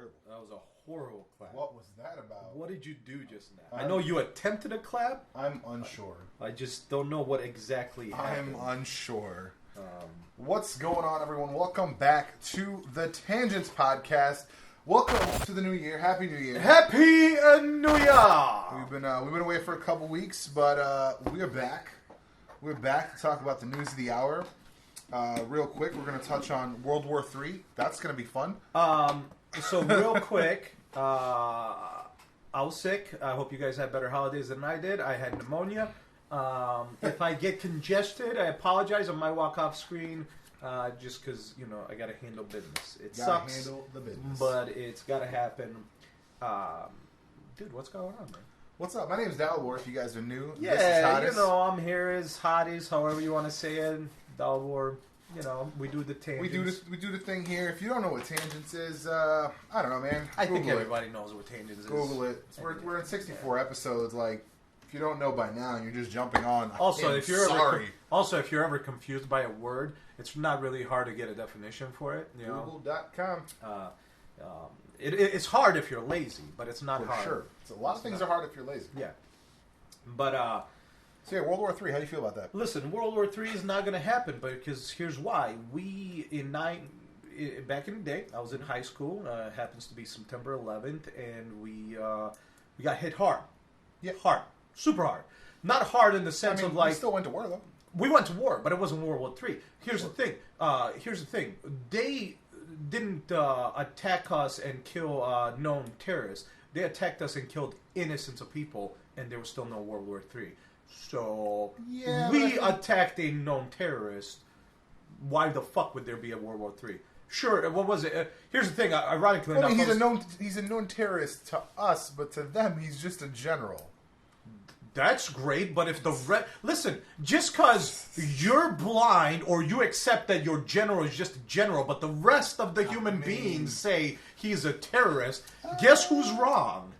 terrible. That was a horrible clap. What was that about? What did you do just now? I know you attempted a clap. I'm unsure. I just don't know what exactly happened. I'm unsure. What's going on, everyone? Welcome back to the Tangents Podcast. Welcome to the new year. Happy New Year. Happy New Year. We've been away for a couple weeks, but we are back. We're back to talk about the news of the hour. Real quick, we're going to touch on World War III. That's going to be fun. So real quick, I was sick. I hope you guys had better holidays than I did. I had pneumonia. If I get congested, I apologize. I might walk off screen just because, I got to handle business. It sucks, handle the business. but it's got to happen. Dude, what's going on, man? What's up? My name is Dalibor, if you guys are new. Yeah, I'm here as Hotties, however you want to say it. Dalibor, we do the tangents. We do the thing here. If you don't know what Tangents is, I don't know, man. I think everybody knows what Tangents is. Google it. We're in 64 episodes. Like, if you don't know by now and you're just jumping on, also, if you're ever confused by a word, it's not really hard to get a definition for it. Google.com. It's hard if you're lazy, but it's not hard. Sure. So a lot of things are hard if you're lazy. Yeah. But, so yeah, World War III, how do you feel about that? Listen, World War III is not going to happen, because here's why. Back in the day, I was in high school, happens to be September 11th, and we got hit hard. Yeah. Hard. Super hard. Not hard in the sense of like... we still went to war, though. We went to war, but it wasn't World War III. Here's the thing. They didn't attack us and kill known terrorists. They attacked us and killed innocents of people, and there was still no World War III. So, we attacked a known terrorist. Why the fuck would there be a World War III? Sure, what was it? Here's the thing, ironically enough... he's a known terrorist to us, but to them, he's just a general. That's great, but if listen, just because you're blind or you accept that your general is just a general, but the rest of the human beings say he's a terrorist, guess who's wrong?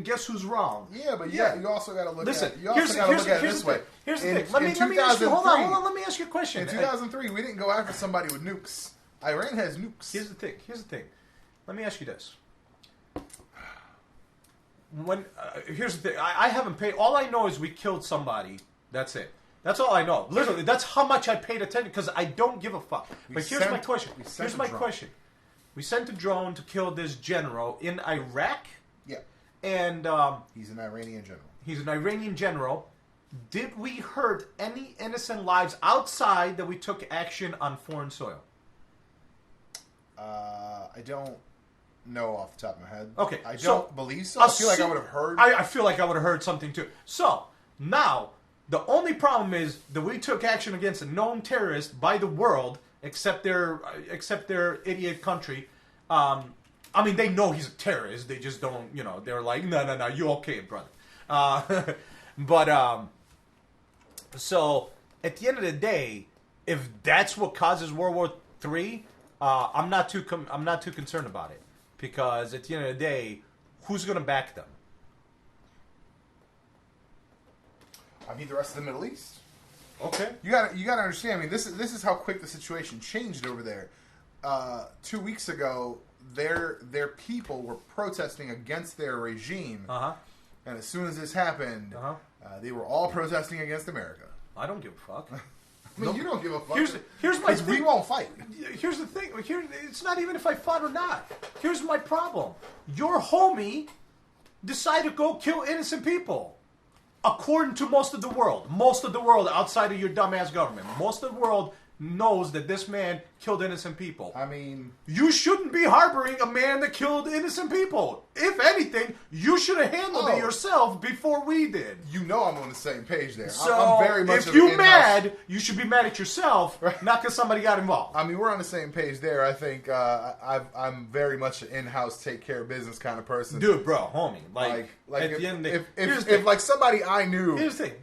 Guess who's wrong? Yeah, but you also got to look at it this way. Here's the thing. Let me ask you. Hold on. Let me ask you a question. In 2003, we didn't go after somebody with nukes. Iran has nukes. Here's the thing. Let me ask you this. Here's the thing. I haven't paid. All I know is we killed somebody. That's it. That's all I know. Literally, that's how much I paid attention because I don't give a fuck. But here's my question. We sent a drone to kill this general in Iraq. Yeah. And he's an Iranian general. He's an Iranian general. Did we hurt any innocent lives outside that we took action on foreign soil? I don't know off the top of my head. Okay. I don't believe so. I feel like I would have heard. I feel like I would have heard something too. So, now, the only problem is that we took action against a known terrorist by the world, except their idiot country. They know he's a terrorist. They just don't, they're like, no, you okay, brother. So, at the end of the day, if that's what causes World War III, I'm not too concerned about it. Because at the end of the day, who's going to back them? The rest of the Middle East. Okay. You got to understand. This is how quick the situation changed over there. 2 weeks ago, their people were protesting against their regime, and as soon as this happened, they were all protesting against America. I don't give a fuck. You don't give a fuck. Here's my thing. We won't fight. Here's the thing. It's not even if I fought or not. Here's my problem. Your homie decided to go kill innocent people. According to most of the world outside of your dumbass government, most of the world knows that this man killed innocent people. You shouldn't be harboring a man that killed innocent people. If anything, you should have handled it yourself before we did. I'm on the same page there. So I'm very much if you're mad, you should be mad at yourself, right? Not because somebody got involved. We're on the same page there. I think I'm very much an in-house, take care of business kind of person. Dude, bro, homie. Like at the end of the day, if like somebody I knew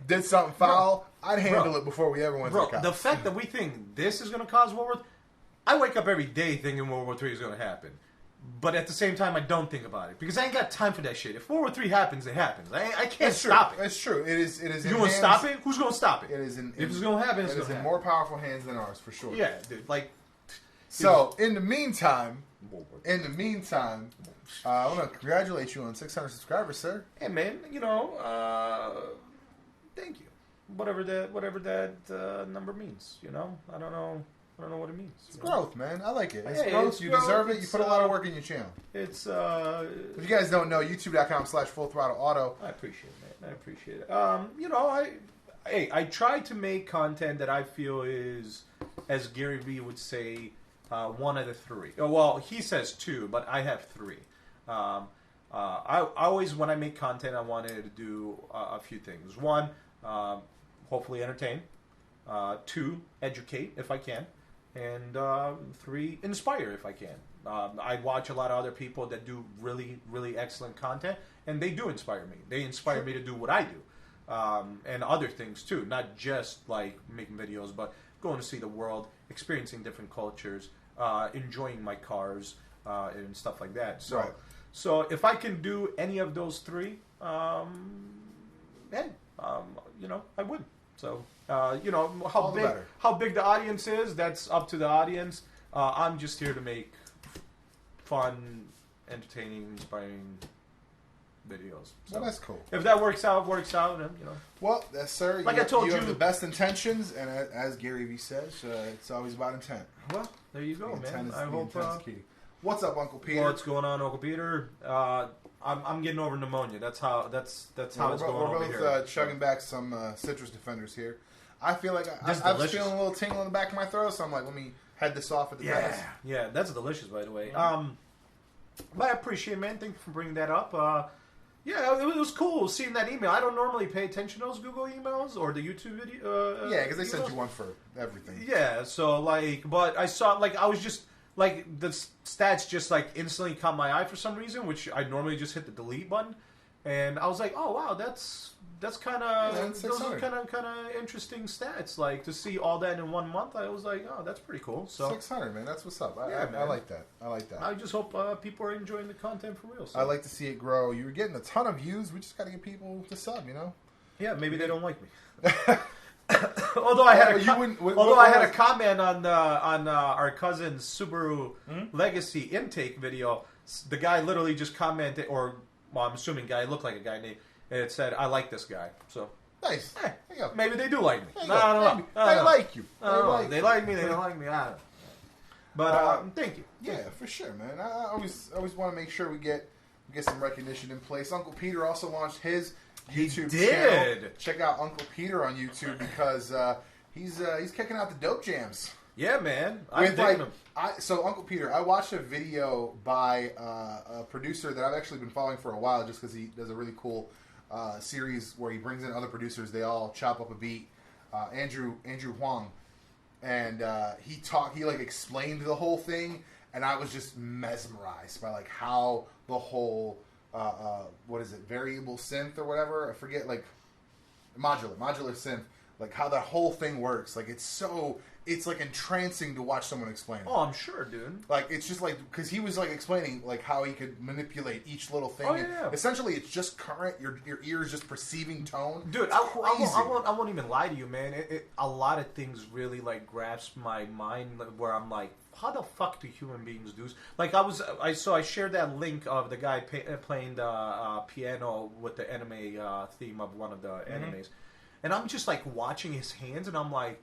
did something foul, I'd handle it before we ever went to the cops. The fact that we think this is going to cause World War III, I wake up every day thinking World War III is going to happen. But at the ssame time, I don't think about it. Because I ain't got time for that shit. If World War III happens, it happens. I can't stop it. It's true. It is. You want to stop it? Who's going to stop it? It is. If it's going to happen, it's going to happen. It is in more powerful hands than ours, for sure. Yeah, dude. Like, So, in the meantime, I want to congratulate you on 600 subscribers, sir. Hey, man, thank you. Whatever that number means, I don't know what it means. It's growth, man. I like it. It's Hey, growth. it's You growth. deserve it. You put a lot of work in your channel. It's If you guys don't know, youtube.com/Fullthrottle Auto. I appreciate it, man. I appreciate it. I try to make content that I feel is, as Gary Vee would say, one of the three. Oh, well, he says two, but I have three. I always, when I make content, I wanted to do a few things. One, hopefully entertain. Two, educate if I can. And three, inspire if I can. I watch a lot of other people that do really, really excellent content, and they do inspire me. They inspire me to do what I do. And other things too, not just like making videos, but going to see the world, experiencing different cultures, enjoying my cars, and stuff like that. So, right. So if I can do any of those three, I would. So, how big the audience is, that's up to the audience. I'm just here to make fun, entertaining, inspiring videos. So well, that's cool. If that works out, and. Well, yes, sir. Like I told you, have the best intentions, and as Gary Vee says, it's always about intent. Well, there you go, man. I hope. What's up, Uncle Peter? What's going on, Uncle Peter? I'm getting over pneumonia. That's how it's going over here. We're both chugging back some Citrus Defenders here. I feel like I'm feeling a little tingle in the back of my throat, so I'm like, let me head this off at the best. Yeah, that's delicious, by the way. But I appreciate it, man. Thank you for bringing that up. Yeah, it was cool seeing that email. I don't normally pay attention to those Google emails or the YouTube video. Yeah, because they sent you one for everything. Yeah, so but I saw I was just the stats just instantly caught my eye for some reason, which I normally just hit the delete button, and I was like, oh wow, that's kind of those are kind of interesting stats. To see all that in 1 month, I was like, oh, that's pretty cool. So 600, man, that's what's up. I like that. I like that. I just hope people are enjoying the content for real. So. I like to see it grow. You're getting a ton of views. We just got to get people to sub. Yeah, maybe they don't like me. Although I had a comment on our cousin's Subaru Legacy intake video. The guy literally just commented, I'm assuming guy looked like a guy named. And it said, "I like this guy." So nice. Maybe they do like me. I don't know. They like you. They like me. They don't like me. I don't know. But thank you. Yeah, for sure, man. I always want to make sure we get some recognition in place. Uncle Peter also launched his YouTube channel. Check out Uncle Peter on YouTube because he's kicking out the dope jams. Yeah, man. I'm digging him. So Uncle Peter, I watched a video by a producer that I've actually been following for a while, just because he does a really cool series where he brings in other producers. They all chop up a beat. Andrew Huang, and he explained the whole thing, and I was just mesmerized by how the whole what is it, variable synth or whatever, I forget, modular synth, how that whole thing works. It's entrancing to watch someone explain it. Oh, I'm sure, dude. It's just because he was explaining how he could manipulate each little thing. Oh, yeah. Essentially, it's just current. Your ear is just perceiving tone. Dude, I won't even lie to you, man. A lot of things really grasp my mind where I'm like, how the fuck do human beings do this? I shared that link of the guy playing the piano with the anime theme of one of the animes, and I'm just watching his hands, and I'm like,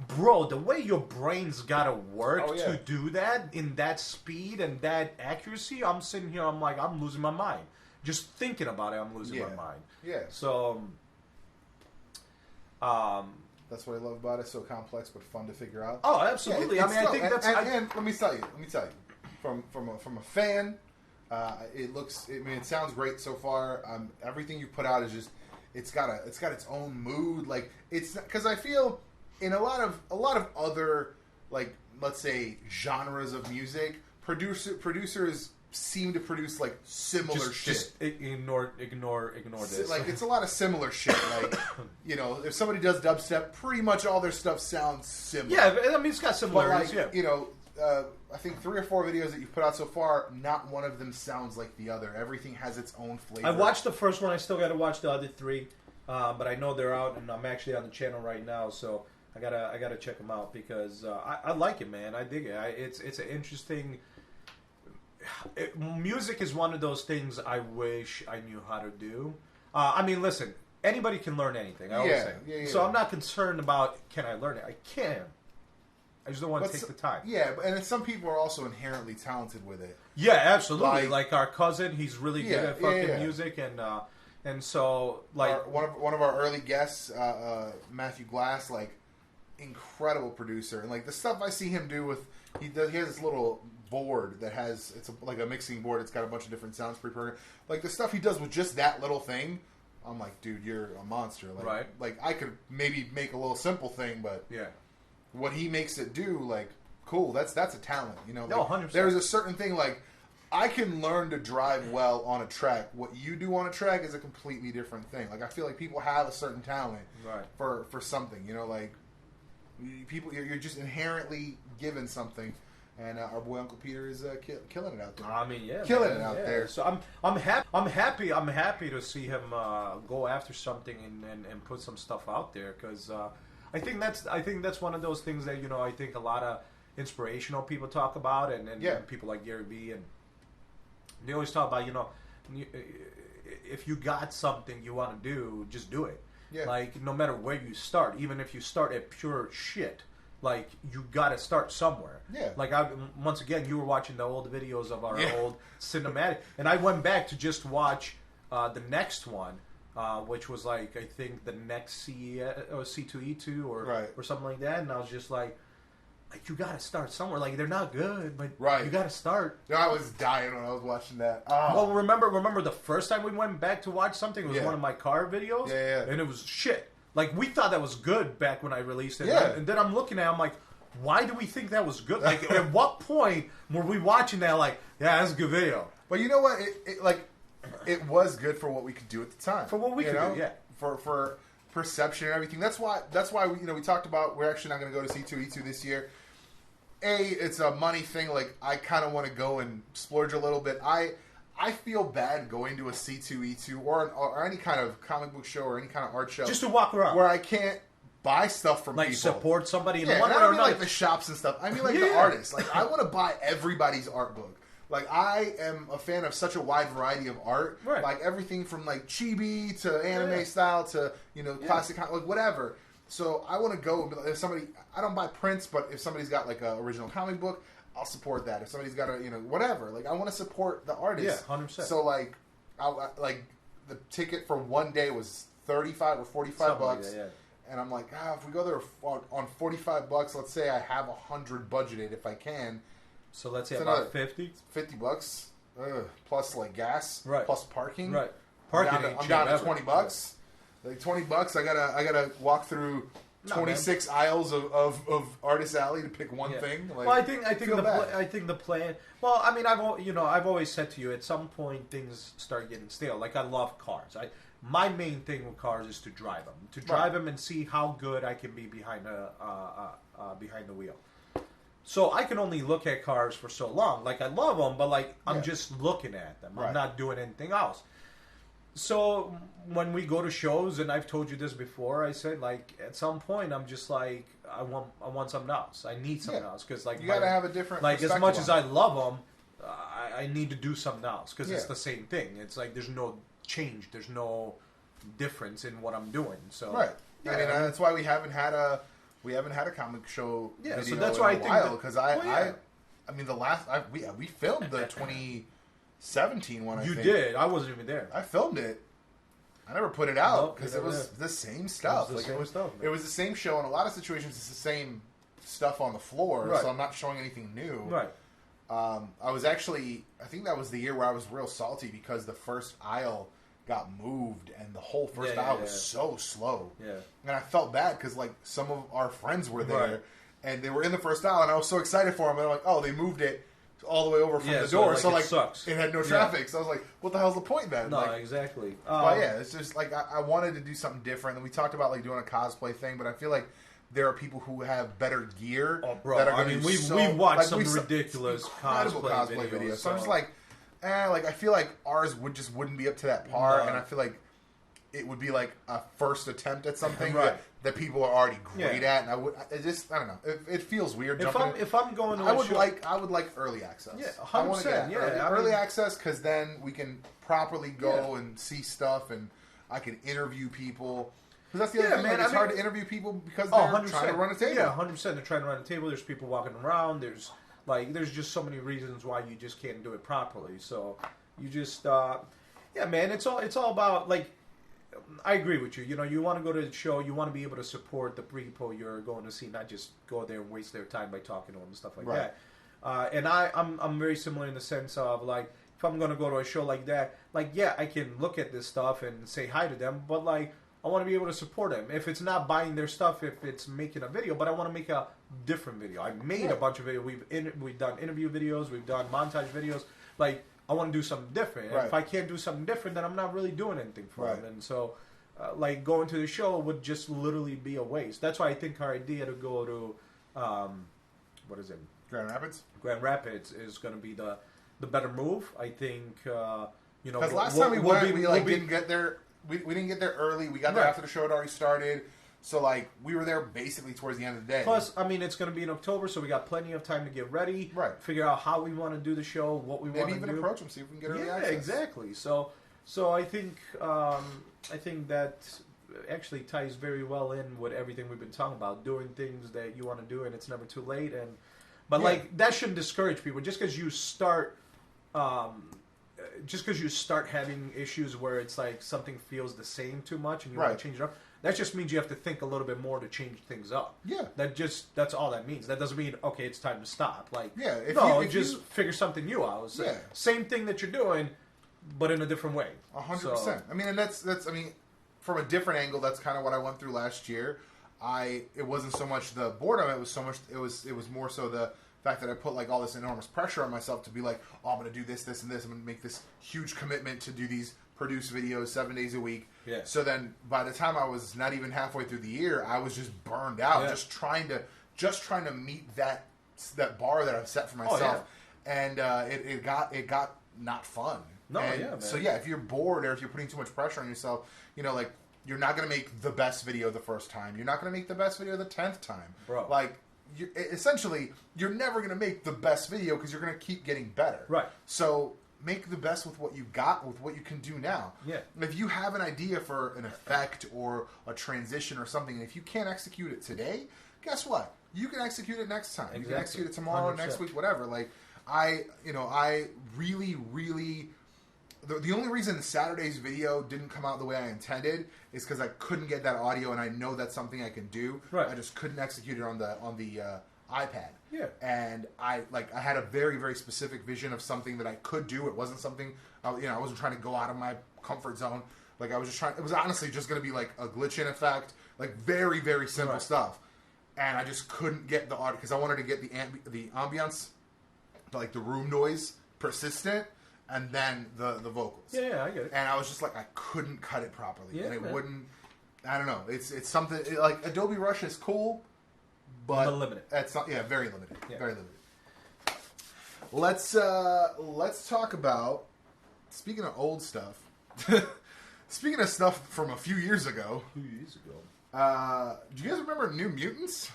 bro, the way your brain's gotta work to do that in that speed and that accuracy, I'm sitting here, I'm like, I'm losing my mind. Just thinking about it, I'm losing my mind. Yeah. So, that's what I love about it. So complex but fun to figure out. Oh, absolutely. Yeah, I think that's. And let me tell you, from a fan, it sounds great so far. Everything you put out is just, it's got its own mood. It's because I feel in a lot of other, let's say, genres of music, producers seem to produce similar shit. Just ignore this. It's a lot of similar shit. If somebody does dubstep, pretty much all their stuff sounds similar. Yeah, I mean, it's got similarities. I think 3 or 4 videos that you've put out so far, not one of them sounds like the other. Everything has its own flavor. I watched the first one. I still got to watch the other 3, but I know they're out, and I'm actually on the channel right now. So I gotta check them out because I like it, man. I dig it. It's an interesting. Music is one of those things I wish I knew how to do. I mean, listen, anybody can learn anything. I always say. Yeah. So I'm not concerned about can I learn it. I can. I just don't want to take the time. Yeah, and some people are also inherently talented with it. Yeah, absolutely. Like our cousin, he's really good at fucking music, and so like one of our early guests, Matthew Glass, like incredible producer, and like the stuff I see him do with he has this little board that has like a mixing board. It's got a bunch of different sounds pre-programmed. Like the stuff he does with just that little thing, I'm like, dude, you're a monster. Like, right. Like I could maybe make a little simple thing, but yeah. What he makes it do, like, cool. That's a talent, you know. Like, no, 100%. There's a certain thing, like, I can learn to drive well on a track. What you do on a track is a completely different thing. Like, I feel like people have a certain talent for something, you know. Like, people, you're just inherently given something, and our boy Uncle Peter is killing it out there. I mean, yeah, killing it out there. So I'm happy to see him go after something and put some stuff out there because. I think that's one of those things that, you know, I think a lot of inspirational people talk about and people like Gary Vee, and they always talk about, you know, if you got something you want to do, just do it. Yeah. Like, no matter where you start, even if you start at pure shit, like, you got to start somewhere. Yeah. Like, once again, you were watching the old videos of our old cinematic, and I went back to just watch the next one. Which was like, I think the next C2E2 or something like that, and I was just like you gotta start somewhere. Like, they're not good, but you gotta start. No, I was dying when I was watching that. Well, remember the first time we went back to watch something, it was one of my car videos, and it was shit. Like, we thought that was good back when I released it, and then I'm looking at it, I'm like, why do we think that was good? Like, at what point were we watching that? Like, yeah, that's a good video. But you know what? It was good for what we could do at the time. For what we could do, yeah. For perception and everything. That's why we talked about we're actually not going to go to C2E2 this year. It's a money thing. Like, I kind of want to go and splurge a little bit. I feel bad going to a C2E2 or any kind of comic book show or any kind of art show. Just to walk around. Where I can't buy stuff from people. Like, support somebody in one way or another. I don't mean like the shops and stuff. I mean like the artists. Like, I want to buy everybody's art book. Like, I am a fan of such a wide variety of art. Right. Like, everything from, like, chibi to anime style to, you know, classic, like, whatever. So, I want to go, if somebody, I don't buy prints, but if somebody's got, like, an original comic book, I'll support that. If somebody's got a, you know, whatever. Like, I want to support the artist. Yeah, 100%. So, like, the ticket for one day was $35 or $45 bucks. Like that, and I'm like, if we go there on $45, let's say I have $100 budgeted if I can. So let's say about 50? $50 plus like gas, plus parking. Right, parking. I'm down to $20. Like $20, I gotta walk through 26 aisles of Artist Alley to pick one thing. Like, well, I think the plan. Well, I mean, I've always said to you, at some point things start getting stale. Like, I love cars. My main thing with cars is to drive them, and see how good I can be behind the wheel. So I can only look at cars for so long. Like, I love them, but like I'm just looking at them. I'm not doing anything else. So when we go to shows, and I've told you this before, I said, like, at some point I'm just like, I want something else. I need something else because, like, you gotta have a different. Like, as much as I love them, I need to do something else because it's the same thing. It's like there's no change. There's no difference in what I'm doing. So I mean, that's why we haven't had a comic show video so that's why in a while, because I mean the last we filmed the 2017 one. You did. I wasn't even there. I filmed it. I never put it out because it was the same stuff. It was the same show. In a lot of situations, it's the same stuff on the floor. So I'm not showing anything new. Right. I was actually, I think that was the year where I was real salty because the first aisle got moved and the whole first aisle was so slow. Yeah. And I felt bad because, like, some of our friends were there and they were in the first aisle and I was so excited for them. And I'm like, oh, they moved it all the way over from the door. So, like, it had no traffic. So I was like, what the hell's the point then? No, like, exactly. But yeah, it's just like, I wanted to do something different. And we talked about, like, doing a cosplay thing, but I feel like there are people who have better gear. Oh, bro. That are I mean, we watched some ridiculous cosplay videos. So I'm just like, I feel like ours wouldn't be up to that par, and I feel like it would be like a first attempt at something right. that people are already great at, and I don't know. It feels weird. If I'm going to I would like early access. Yeah, 100%. Early access, because then we can properly go and see stuff, and I can interview people. Because that's the other thing. Man, it's hard to interview people because they're trying to run a table. Yeah, 100%. They're trying to run a table. There's people walking around. There's just so many reasons why you just can't do it properly. So you just, man. It's all about like. I agree with you. You know, you want to go to the show. You want to be able to support the people you're going to see, not just go there and waste their time by talking to them and stuff like that. And I'm very similar in the sense of like, if I'm going to go to a show like that, like I can look at this stuff and say hi to them, but like I want to be able to support them. If it's not buying their stuff, if it's making a video, but I want to make a different video. I made a bunch of videos. We've done interview videos. We've done montage videos. Like. I want to do something different. And if I can't do something different, then I'm not really doing anything for them. And so, like, going to the show would just literally be a waste. That's why I think our idea to go to, what is it? Grand Rapids? Grand Rapids is going to be the better move. I think, because last time we went, we didn't get there. We didn't get there early. We got there after the show had already started. So, like, we were there basically towards the end of the day. Plus, I mean, it's going to be in October, so we got plenty of time to get ready. Right. Figure out how we want to do the show, what we want to do. Maybe even approach them, see if we can get early access. Yeah, exactly. So I think that actually ties very well in with everything we've been talking about, doing things that you want to do, and it's never too late. But like, that shouldn't discourage people. Just because you start having issues where it's like something feels the same too much and you want to change it up, that just means you have to think a little bit more to change things up. Yeah. That's all that means. That doesn't mean, okay, it's time to stop. Like, figure something new out. So same thing that you're doing, but in a different way. 100%. I mean, and that's from a different angle, that's kind of what I went through last year. It wasn't so much the boredom, it was more so the fact that I put like all this enormous pressure on myself to be like, oh, I'm going to do this, this, and this. I'm going to make this huge commitment to do these produce videos 7 days a week. Yeah. So then by the time I was not even halfway through the year, I was just burned out, just trying to meet that bar that I've set for myself. And it got not fun. No, man. So if you're bored or if you're putting too much pressure on yourself, like you're not going to make the best video the first time. You're not going to make the best video the 10th time. Bro. Like, essentially, you're never going to make the best video because you're going to keep getting better. Right. So make the best with what you got, with what you can do now. Yeah. If you have an idea for an effect or a transition or something, and if you can't execute it today, guess what? You can execute it next time. Exactly. You can execute it tomorrow, 100%. Next week, whatever. Like, I really, really... The only reason Saturday's video didn't come out the way I intended is because I couldn't get that audio, and I know that's something I can do. Right. I just couldn't execute it on the iPad. Yeah. And I had a very, very specific vision of something that I could do. It wasn't something, I wasn't trying to go out of my comfort zone. Like, I was just trying, it was honestly just going to be like a glitch-in effect, like very, very simple stuff. And I just couldn't get the audio, because I wanted to get the ambiance, like the room noise, persistent, and then the vocals. Yeah, I get it. And I was just like, I couldn't cut it properly. Yeah, and it wouldn't, I don't know. It's something, like Adobe Rush is cool, but limited. It's not, very limited. Yeah. Very limited. Let's talk about, speaking of old stuff, speaking of stuff from a few years ago. Do you guys remember New Mutants?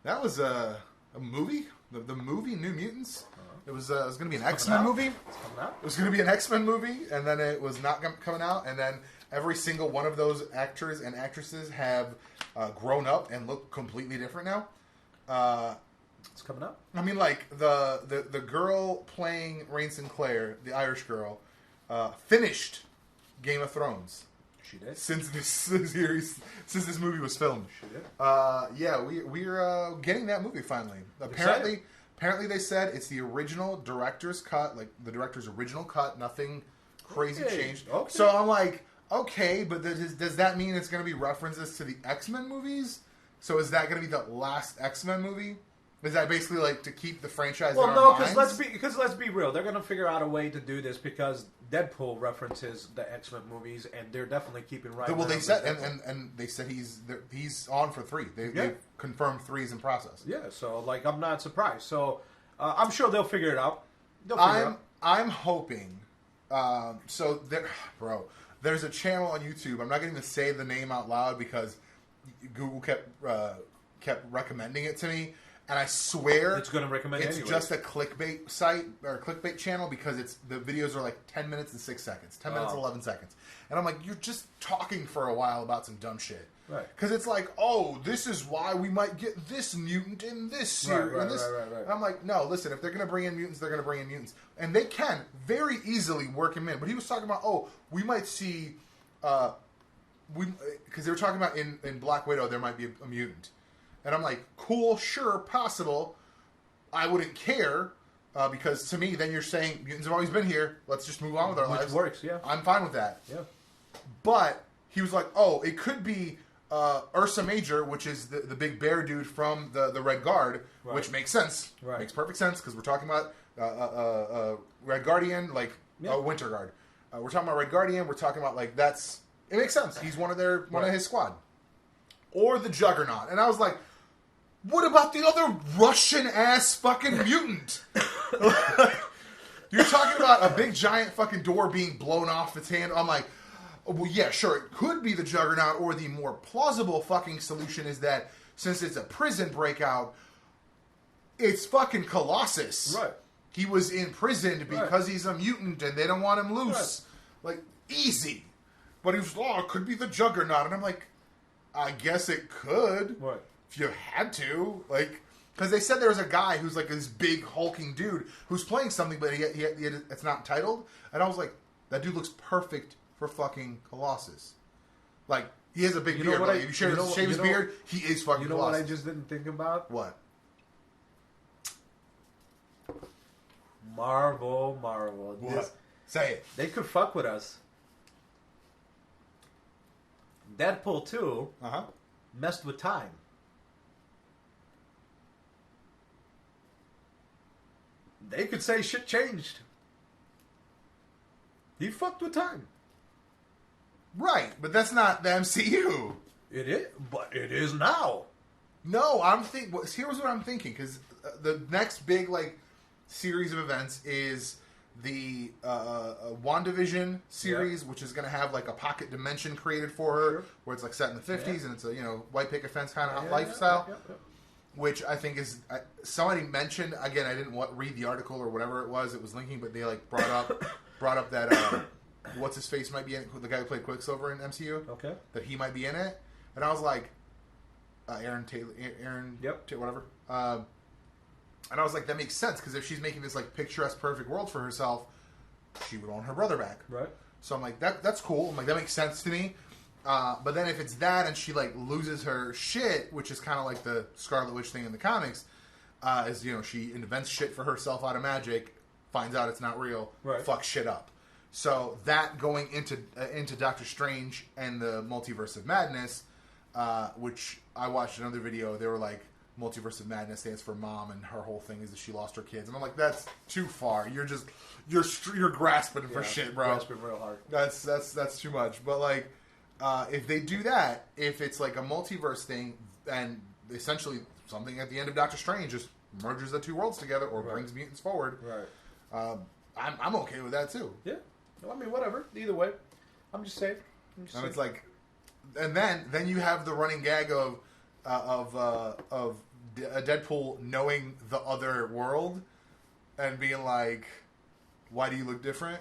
That was a movie. The movie New Mutants. It was going to be an X-Men movie. It's coming out. It was going to be an X-Men movie, and then it was not coming out. And then every single one of those actors and actresses have grown up and look completely different now. It's coming out. I mean, like the girl playing Rain Sinclair, the Irish girl, finished Game of Thrones. She did. Since this movie was filmed. She did. We're getting that movie finally. Apparently they said it's the original director's cut, like the director's original cut. Nothing crazy changed. Okay. So I'm like, okay, but does that mean it's going to be references to the X-Men movies? So is that going to be the last X-Men movie? Is that basically like to keep the franchise in our minds? Because let's be real. They're going to figure out a way to do this because Deadpool references the X-Men movies, and they're definitely keeping right. Well, they said and they said he's on for 3. They've confirmed 3's in process. Yeah, so like I'm not surprised. So I'm sure they'll figure it out. I'm hoping. So there, bro. There's a channel on YouTube. I'm not going to say the name out loud because Google kept recommending it to me, and I swear it's going to recommend it's just a clickbait site or a clickbait channel because the videos are like 10 minutes and 6 seconds, 10 minutes and 11 seconds, and I'm like, you're just talking for a while about some dumb shit. Right. Because it's like, oh, this is why we might get this mutant in this series. Right. And I'm like, no, listen, if they're going to bring in mutants, they're going to bring in mutants. And they can very easily work him in. But he was talking about, oh, we might see, because they were talking about in Black Widow, there might be a mutant. And I'm like, cool, sure, possible. I wouldn't care, because to me, then you're saying, mutants have always been here. Let's just move on with our lives. Which works, yeah. I'm fine with that. Yeah. But he was like, oh, it could be Ursa Major, which is the big bear dude from the Red Guard, right. which makes sense. Right. Makes perfect sense because we're talking about Red Guardian, like Winter Guard. We're talking about Red Guardian. We're talking about like it makes sense. He's one of his squad, or the Juggernaut. And I was like, what about the other Russian ass fucking mutant? You're talking about a big giant fucking door being blown off its hand. I'm like, well, yeah, sure, it could be the Juggernaut, or the more plausible fucking solution is that since it's a prison breakout, it's fucking Colossus. Right. He was imprisoned because he's a mutant and they don't want him loose. Right. Like, easy. But he was, it could be the Juggernaut. And I'm like, I guess it could. Right. If you had to. Like, because they said there was a guy who's like this big hulking dude who's playing something, but it's not titled. And I was like, that dude looks perfect for fucking Colossus. Like, he has a big beard. But if you shave his beard, he is fucking Colossus. You know what I just didn't think about? What? Marvel. What? Say it. They could fuck with us. Deadpool 2 messed with time. They could say shit changed. He fucked with time. Right, but that's not the MCU. It is, but it is now. No, here's what I'm thinking, because the next big series of events is the WandaVision series, which is going to have a pocket dimension created for her, where it's set in the 50s and it's a white picket fence kind of lifestyle. Which I think is somebody mentioned again. I didn't read the article or whatever it was linking, but they brought up that what's his face might be in it, the guy who played Quicksilver in MCU. Okay, that he might be in it, and I was like, Aaron Taylor, whatever. And I was like, that makes sense because if she's making this picturesque, perfect world for herself, she would want her brother back. Right. So I'm like, that's cool. I'm like, that makes sense to me. But then if it's that and she loses her shit, which is kind of like the Scarlet Witch thing in the comics, is she invents shit for herself out of magic, finds out it's not real, fucks shit up. So that going into Doctor Strange and the Multiverse of Madness, which I watched another video, they were like, Multiverse of Madness stands for mom, and her whole thing is that she lost her kids. And I'm like, that's too far. You're grasping for shit, bro. Grasping real hard. That's too much. But if they do that, if it's a multiverse thing, and essentially something at the end of Doctor Strange just merges the two worlds together or brings mutants forward, I'm okay with that too. Yeah, I mean, whatever. Either way, I'm just saying. It's and then you have the running gag of Deadpool knowing the other world and being like, "Why do you look different?"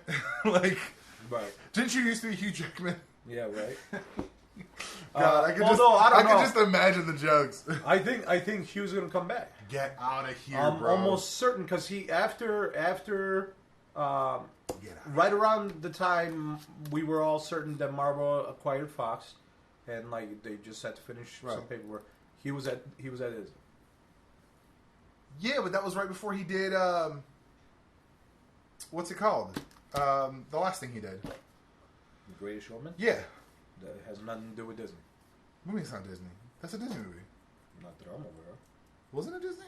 Didn't you used to be Hugh Jackman? Yeah, right. God, I could just imagine the jokes. I think Hugh's gonna come back. Get out of here, I'm bro. almost certain because he after right around the time we were all certain that Marvel acquired Fox, and they just had to finish some paperwork. He was at his. Yeah, but that was right before he did. What's it called? The last thing he did. The Greatest Showman? Yeah. That has nothing to do with Disney. What do you mean it's not Disney? That's a Disney movie. Not that I'm aware of. Wasn't it Disney?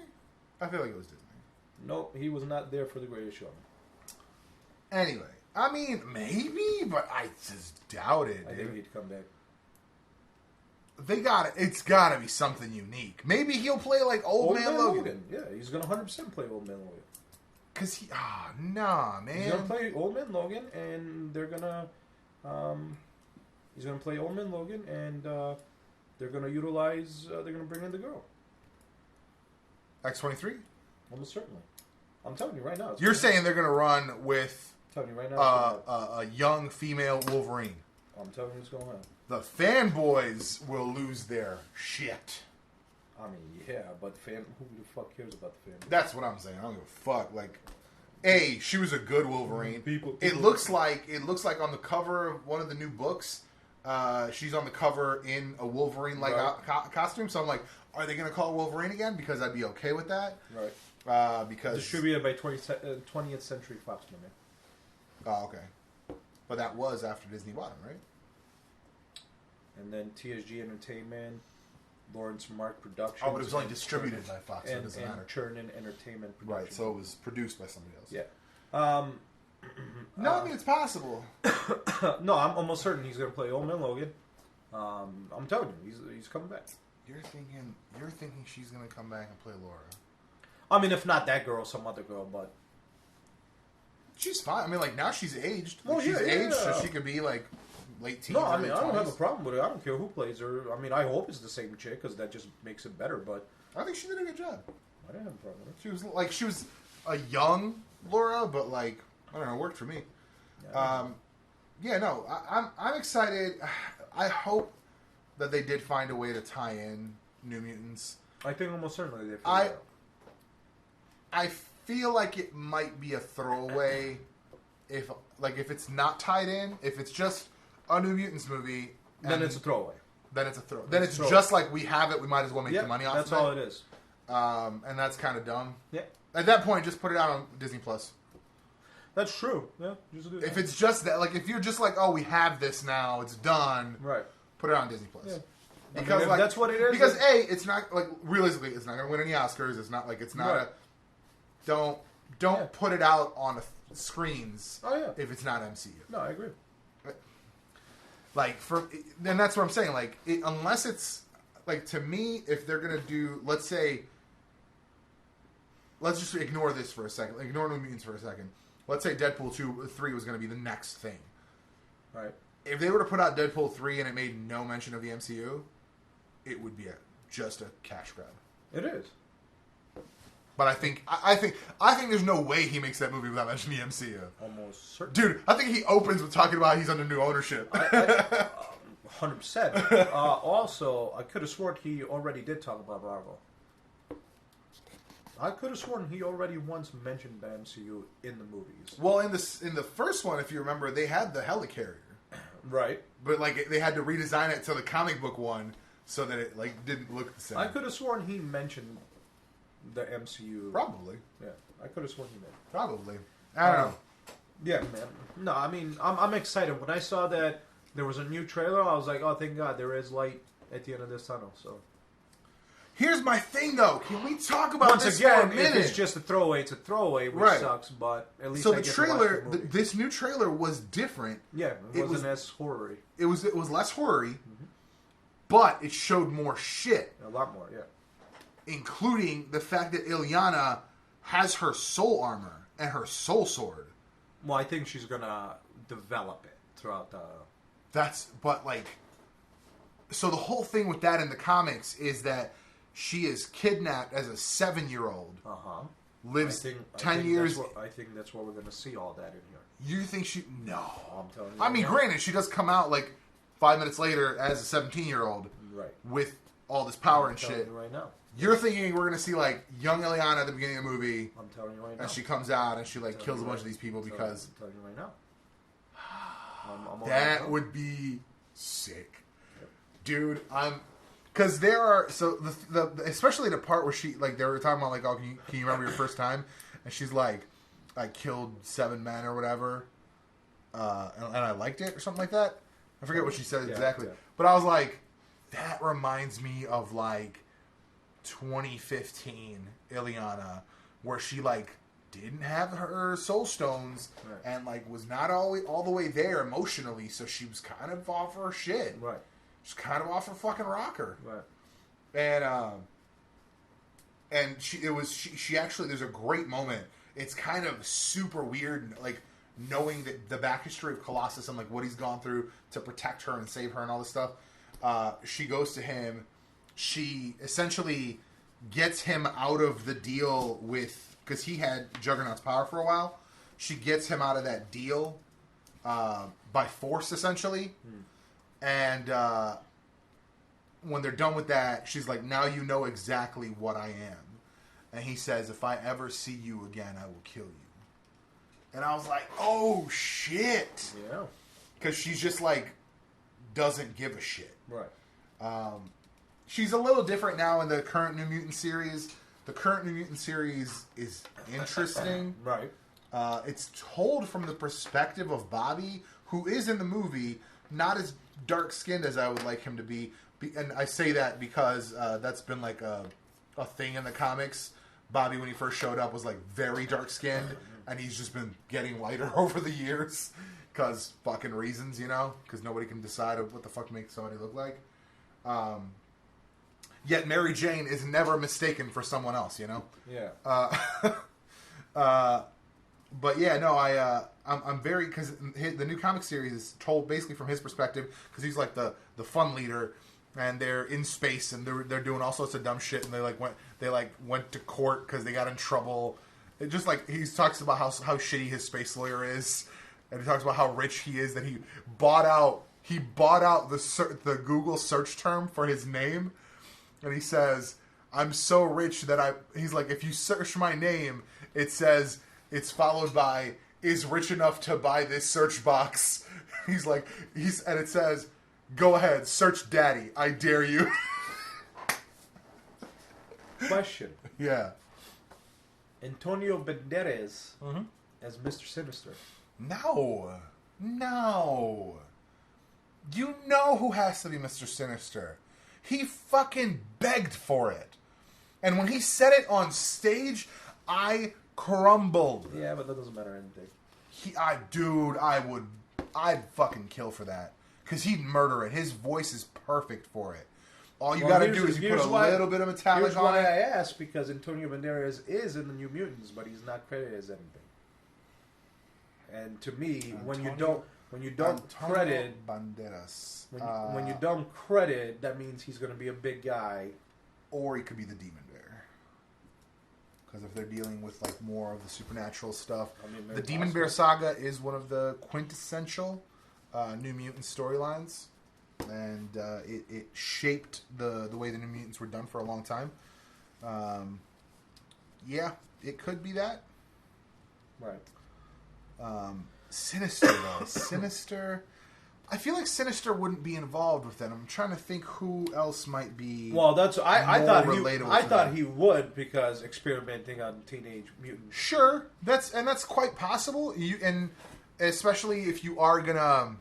I feel like it was Disney. Nope, he was not there for The Greatest Showman. Anyway, I mean, maybe, but I just doubt it. I think he'd come back. It's gotta be something unique. Maybe he'll play Old Man Logan. Yeah, he's gonna 100% play Old Man Logan. Cause nah, man. He's gonna play Old Man Logan, and they're gonna He's going to play Old Man Logan, and they're going to utilize. They're going to bring in the girl. X-23? Almost certainly. I'm telling you right now. You're saying they're going to run with I'm telling you right now, a young female Wolverine. I'm telling you what's going on. The fanboys will lose their shit. I mean, yeah, but who the fuck cares about the fan? That's what I'm saying. I don't give a fuck. Like, she was a good Wolverine. People it looks like on the cover of one of the new books. She's on the cover in a Wolverine costume. So I'm like, are they going to call it Wolverine again? Because I'd be okay with that. Right. Because distributed by 20th Century Fox, my man. Oh, okay. But that was after Disney bought him, right? And then TSG Entertainment, Lawrence Mark Productions. Oh, but it was only distributed by Fox, so it doesn't matter. Churnin Entertainment Productions. Right, so it was produced by somebody else. Yeah. No, I mean, it's possible. No, I'm almost certain he's going to play Old Man Logan. I'm telling you, he's coming back. You're thinking she's going to come back and play Laura. I mean, if not that girl, some other girl, but... She's fine. I mean, like, now she's aged. Well, she's aged, so she could be, like, late teens. No, I mean, I don't 20s. have a problem with it. I don't care who plays her. I mean, I hope it's the same chick, because that just makes it better, but... I think she did a good job. I didn't have a problem with it. She was a young Laura, but, like, I don't know, it worked for me. I'm excited. I hope that they did find a way to tie in New Mutants. I think almost certainly they figured it out. I feel like it might be a throwaway if it's not tied in, if it's just a New Mutants movie. Then it's a throwaway. Then it's a throwaway. Then it's just like we have it, we might as well make the money off of it. That's all it is. And that's kind of dumb. Yeah. At that point, just put it out on Disney Plus. That's true. Yeah. Just do that. If it's just that, like, if you're just like, oh, we have this now, it's done. Right. Put it on Disney Plus. Yeah. Because that's what it is. Because it's not like realistically, it's not going to win any Oscars. It's not like it's not right. Don't put it out on screens. Oh yeah. If it's not MCU. No, I agree. Like then that's what I'm saying. Like unless it's like to me, if they're going to do, let's just ignore this for a second. Ignore New Mutants for a second. Let's say Deadpool 3 was going to be the next thing. Right. If they were to put out Deadpool 3 and it made no mention of the MCU, it would be just a cash grab. It is. But I think there's no way he makes that movie without mentioning the MCU. Almost certain. Dude, I think he opens with talking about he's under new ownership. 100%. Also, I could have sworn he already did talk about Marvel. I could have sworn he already once mentioned the MCU in the movies. Well, in the first one, if you remember, they had the helicarrier. Right. But like they had to redesign it to the comic book one so that it like didn't look the same. I could have sworn he mentioned the MCU. Probably. Yeah. I could have sworn he did. Probably. I don't know. Yeah, man. No, I mean, I'm excited. When I saw that there was a new trailer, I was like, oh, thank God, there is light at the end of this tunnel. So. Here's my thing, though. Can we talk about Once this again, for a minute? If it's just a throwaway, it's a throwaway, which sucks. But at least so I the get trailer, to watch the movie. this new trailer was different. Yeah, it wasn't as horror-y. It was less horror-y, but it showed more shit. A lot more, yeah. Including the fact that Illyana has her soul armor and her soul sword. Well, I think she's gonna develop it throughout the. So the whole thing with that in the comics is that she is kidnapped as a 7-year-old. Lives 10 years. I think that's what we're going to see all that in here. You think she? No. I'm telling you. I mean, granted, she does come out like 5 minutes later as a 17-year-old, right? With all this power and shit. You right now. You're thinking we're going to see like young Illyana at the beginning of the movie. I'm telling you right now. And she comes out and she like kills a bunch of these people because. I'm telling you right now. That would be sick. Dude, because there are the especially the part where she like they were talking about like, oh, can you remember your first time? And she's like, I killed 7 men or whatever, and I liked it or something like that. I forget what she said exactly, but I was like, that reminds me of like 2015 Illyana, where she like didn't have her soul stones and like was not all the way there emotionally, so she was kind of off her shit. Right. She's kind of off her fucking rocker. Right. And she actually, there's a great moment. It's kind of super weird, like knowing that the back history of Colossus and like what he's gone through to protect her and save her and all this stuff, she goes to him. She essentially gets him out of the deal with, because he had Juggernaut's power for a while. She gets him out of that deal by force, essentially. And when they're done with that, she's like, now you know exactly what I am. And he says, if I ever see you again, I will kill you. And I was like, oh, shit. Yeah. Because she's just like, doesn't give a shit. Right. She's a little different now in the current New Mutant series. The current New Mutant series is interesting. Right. It's told from the perspective of Bobby, who is in the movie not as dark-skinned as I would like him to be. And I say that because that's been like a thing in the comics. Bobby, when he first showed up, was like very dark-skinned, and he's just been getting lighter over the years because fucking reasons, you know? Because nobody can decide what the fuck makes somebody look like. Yet Mary Jane is never mistaken for someone else, you know? Yeah. But yeah, no, I'm very, because the new comic series is told basically from his perspective, because he's like the fun leader, and they're in space and they're doing all sorts of dumb shit, and they went to court because they got in trouble. It just like he talks about how shitty his space lawyer is, and he talks about how rich he is, that he bought out the Google search term for his name. And he says, I'm so rich that he's like, if you search my name, it says, it's followed by, is rich enough to buy this search box. And it says, go ahead, search daddy. I dare you. Question. Yeah. Antonio Banderas as Mr. Sinister. No. You know who has to be Mr. Sinister. He fucking begged for it. And when he said it on stage, I crumbled. Yeah, but that doesn't matter anything. I'd fucking kill for that. Because he'd murder it. His voice is perfect for it. All you gotta do is you put a little bit of metallic here's on why it. I asked, because Antonio Banderas is in the New Mutants, but he's not credited as anything. And to me, when you don't credit Banderas, when you don't credit, that means he's going to be a big guy, or he could be the Demon Bear. Because if they're dealing with like more of the supernatural stuff, the Demon Bear saga is one of the quintessential New Mutant storylines, and it shaped the way the New Mutants were done for a long time. Yeah, it could be that. Right. Sinister though. Sinister. I feel like Sinister wouldn't be involved with that. I'm trying to think who else might be. Well, I thought he would, because experimenting on teenage mutants. Sure, that's quite possible. And especially if you are gonna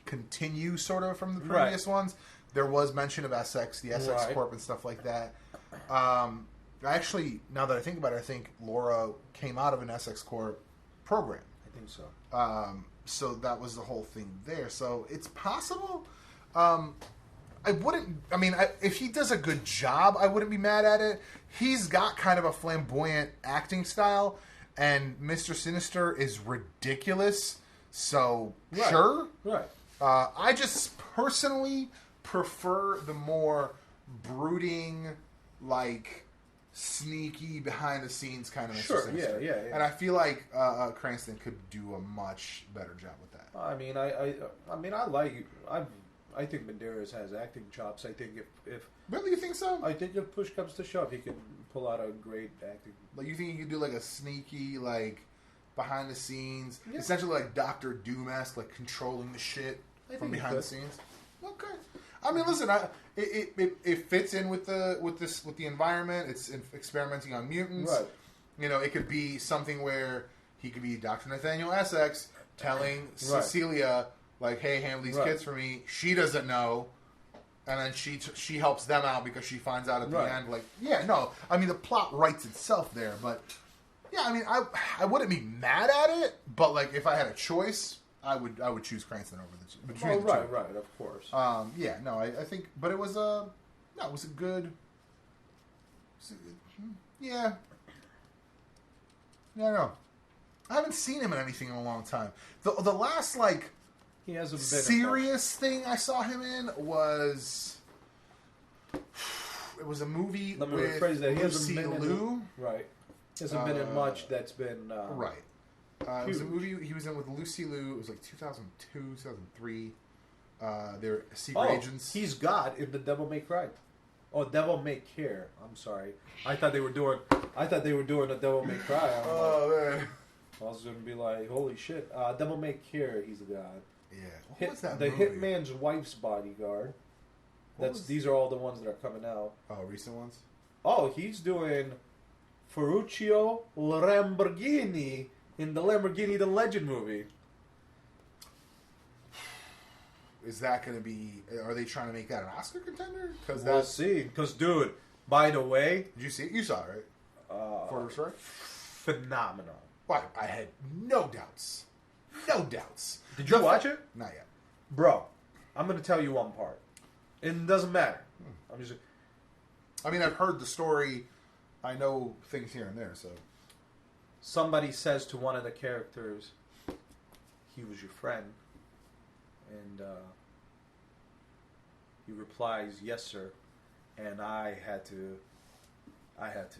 continue sort of from the previous ones, there was mention of SX, the SX Corp, and stuff like that. Actually, now that I think about it, I think Laura came out of an SX Corp program. I think so. So that was the whole thing there. So it's possible. I wouldn't. I mean, if he does a good job, I wouldn't be mad at it. He's got kind of a flamboyant acting style, and Mr. Sinister is ridiculous. So sure, right. I just personally prefer the more brooding, like sneaky, behind the scenes kind of Mr. Sinister. Yeah. And I feel like Cranston could do a much better job with that. I mean, I think Banderas has acting chops. I think if Really, you think so? I think if push comes to shove, he can pull out a great acting. Like, you think he could do like a sneaky, like behind the scenes, essentially like Doctor Doom-esque, like controlling the shit from behind the scenes? Okay. I mean, listen, it fits in with the environment. It's experimenting on mutants. Right. You know, it could be something where he could be Dr. Nathaniel Essex telling Cecilia, like, "Hey, handle these kids for me." She doesn't know, and then she helps them out because she finds out at the end. Like, I mean, the plot writes itself there, but yeah, I mean, I wouldn't be mad at it, but like, if I had a choice, I would choose Cranston over the two. Right, of course. I think, but it was a good. Yeah, no. I haven't seen him in anything in a long time. The last like he hasn't been serious thing I saw him in was it was a movie Let me with rephrase that. He Lucy hasn't been Liu. Right. He hasn't been in much that's been right. It was a movie he was in with Lucy Liu. It was like 2002, 2003. They're secret agents. He's God in The Devil May Cry. Oh, Devil May Care. I'm sorry. I thought they were doing a Devil May Cry. Man. I was gonna be like, holy shit. Devil May Care. He's a god. Yeah. What was that the movie? Hitman's Wife's Bodyguard. These are all the ones that are coming out. Oh, recent ones. Oh, he's doing Ferruccio Lamborghini in the Lamborghini the Legend movie. Is that going to be? Are they trying to make that an Oscar contender? Because We'll see. Because, dude, by the way, did you see it? You saw it, right? Ford vs. Ferrari? Phenomenal. Why? I had no doubts. No doubts. Did you watch it? Not yet. Bro, I'm going to tell you one part. It doesn't matter. I mean, I've heard the story. I know things here and there, so. Somebody says to one of the characters, he was your friend. And he replies, yes, sir. And I had to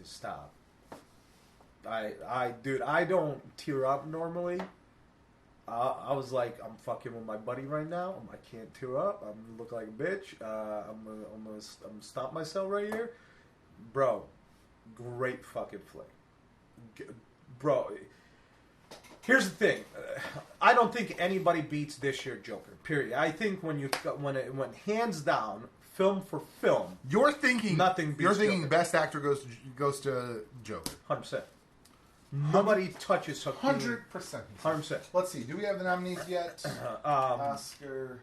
stop. Dude, I don't tear up normally. I was like, I'm fucking with my buddy right now. I can't tear up. I'm gonna look like a bitch. I'm gonna stop myself right here, bro. Great fucking flick, bro. Here's the thing. I don't think anybody beats this year Joker. Period. I think when it went hands down, film for film. You're thinking nothing beats You're thinking Joker. Best Actor goes to Joker. 100%. Nobody touches Joaquin. 100%. 100%. Let's see. Do we have the nominees yet? Oscar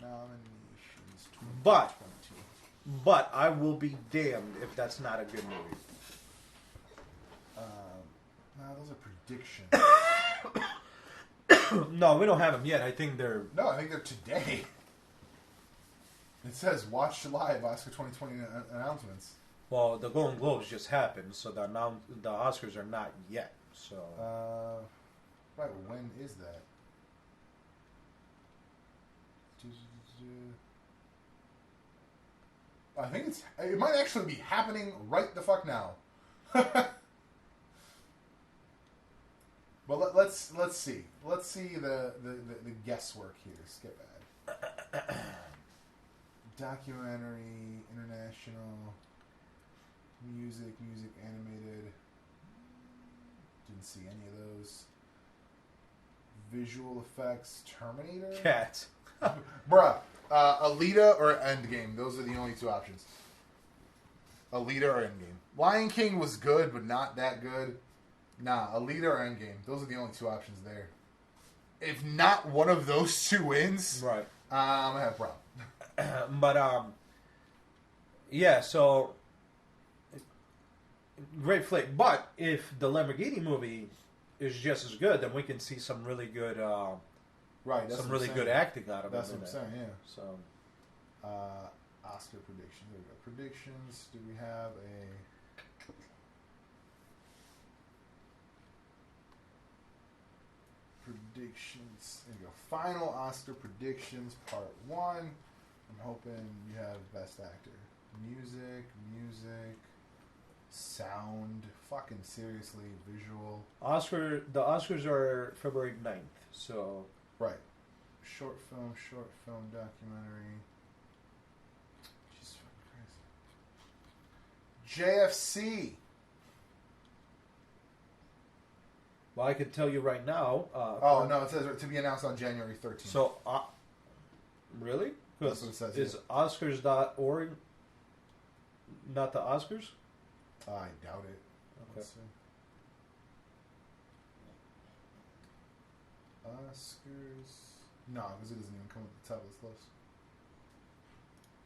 nominations. But I will be damned if that's not a good movie. No, those are predictions. No, we don't have them yet. I think they're... No, I think they're today. It says, watch live Oscar 2020 announcements. Well, the Golden Globes just happened, so the Oscars are not yet. So, right, when is that? I think it might actually be happening right the fuck now. But let's see. Let's see the guesswork here. Skip ad. Documentary, international, music, animated. Didn't see any of those. Visual effects, Terminator. Cats. Bruh. Alita or Endgame. Those are the only two options. Alita or Endgame. Lion King was good, but not that good. Nah, Alita or Endgame. Those are the only two options there. If not one of those two wins, Right. I'm going to have a problem. But, yeah, so... Great flick. But if the Lamborghini movie is just as good, then we can see some really good... right, that's some what really I'm good saying. acting out of it. That's what I'm saying, yeah. So, Oscar predictions. There we go. Predictions. Do we have a... Predictions. There you go. Final Oscar predictions, part 1. I'm hoping you have Best Actor. Music, sound, fucking seriously, visual. the Oscars are February 9th, so... Right. Short film, documentary. Just fucking crazy. JFC. Well, I can tell you right now... no, it says to be announced on January 13th. So, really? That's what it says. Is Oscars.org not the Oscars? I doubt it. Okay. Let's see. Oscars. No, because it doesn't even come at the top of this list.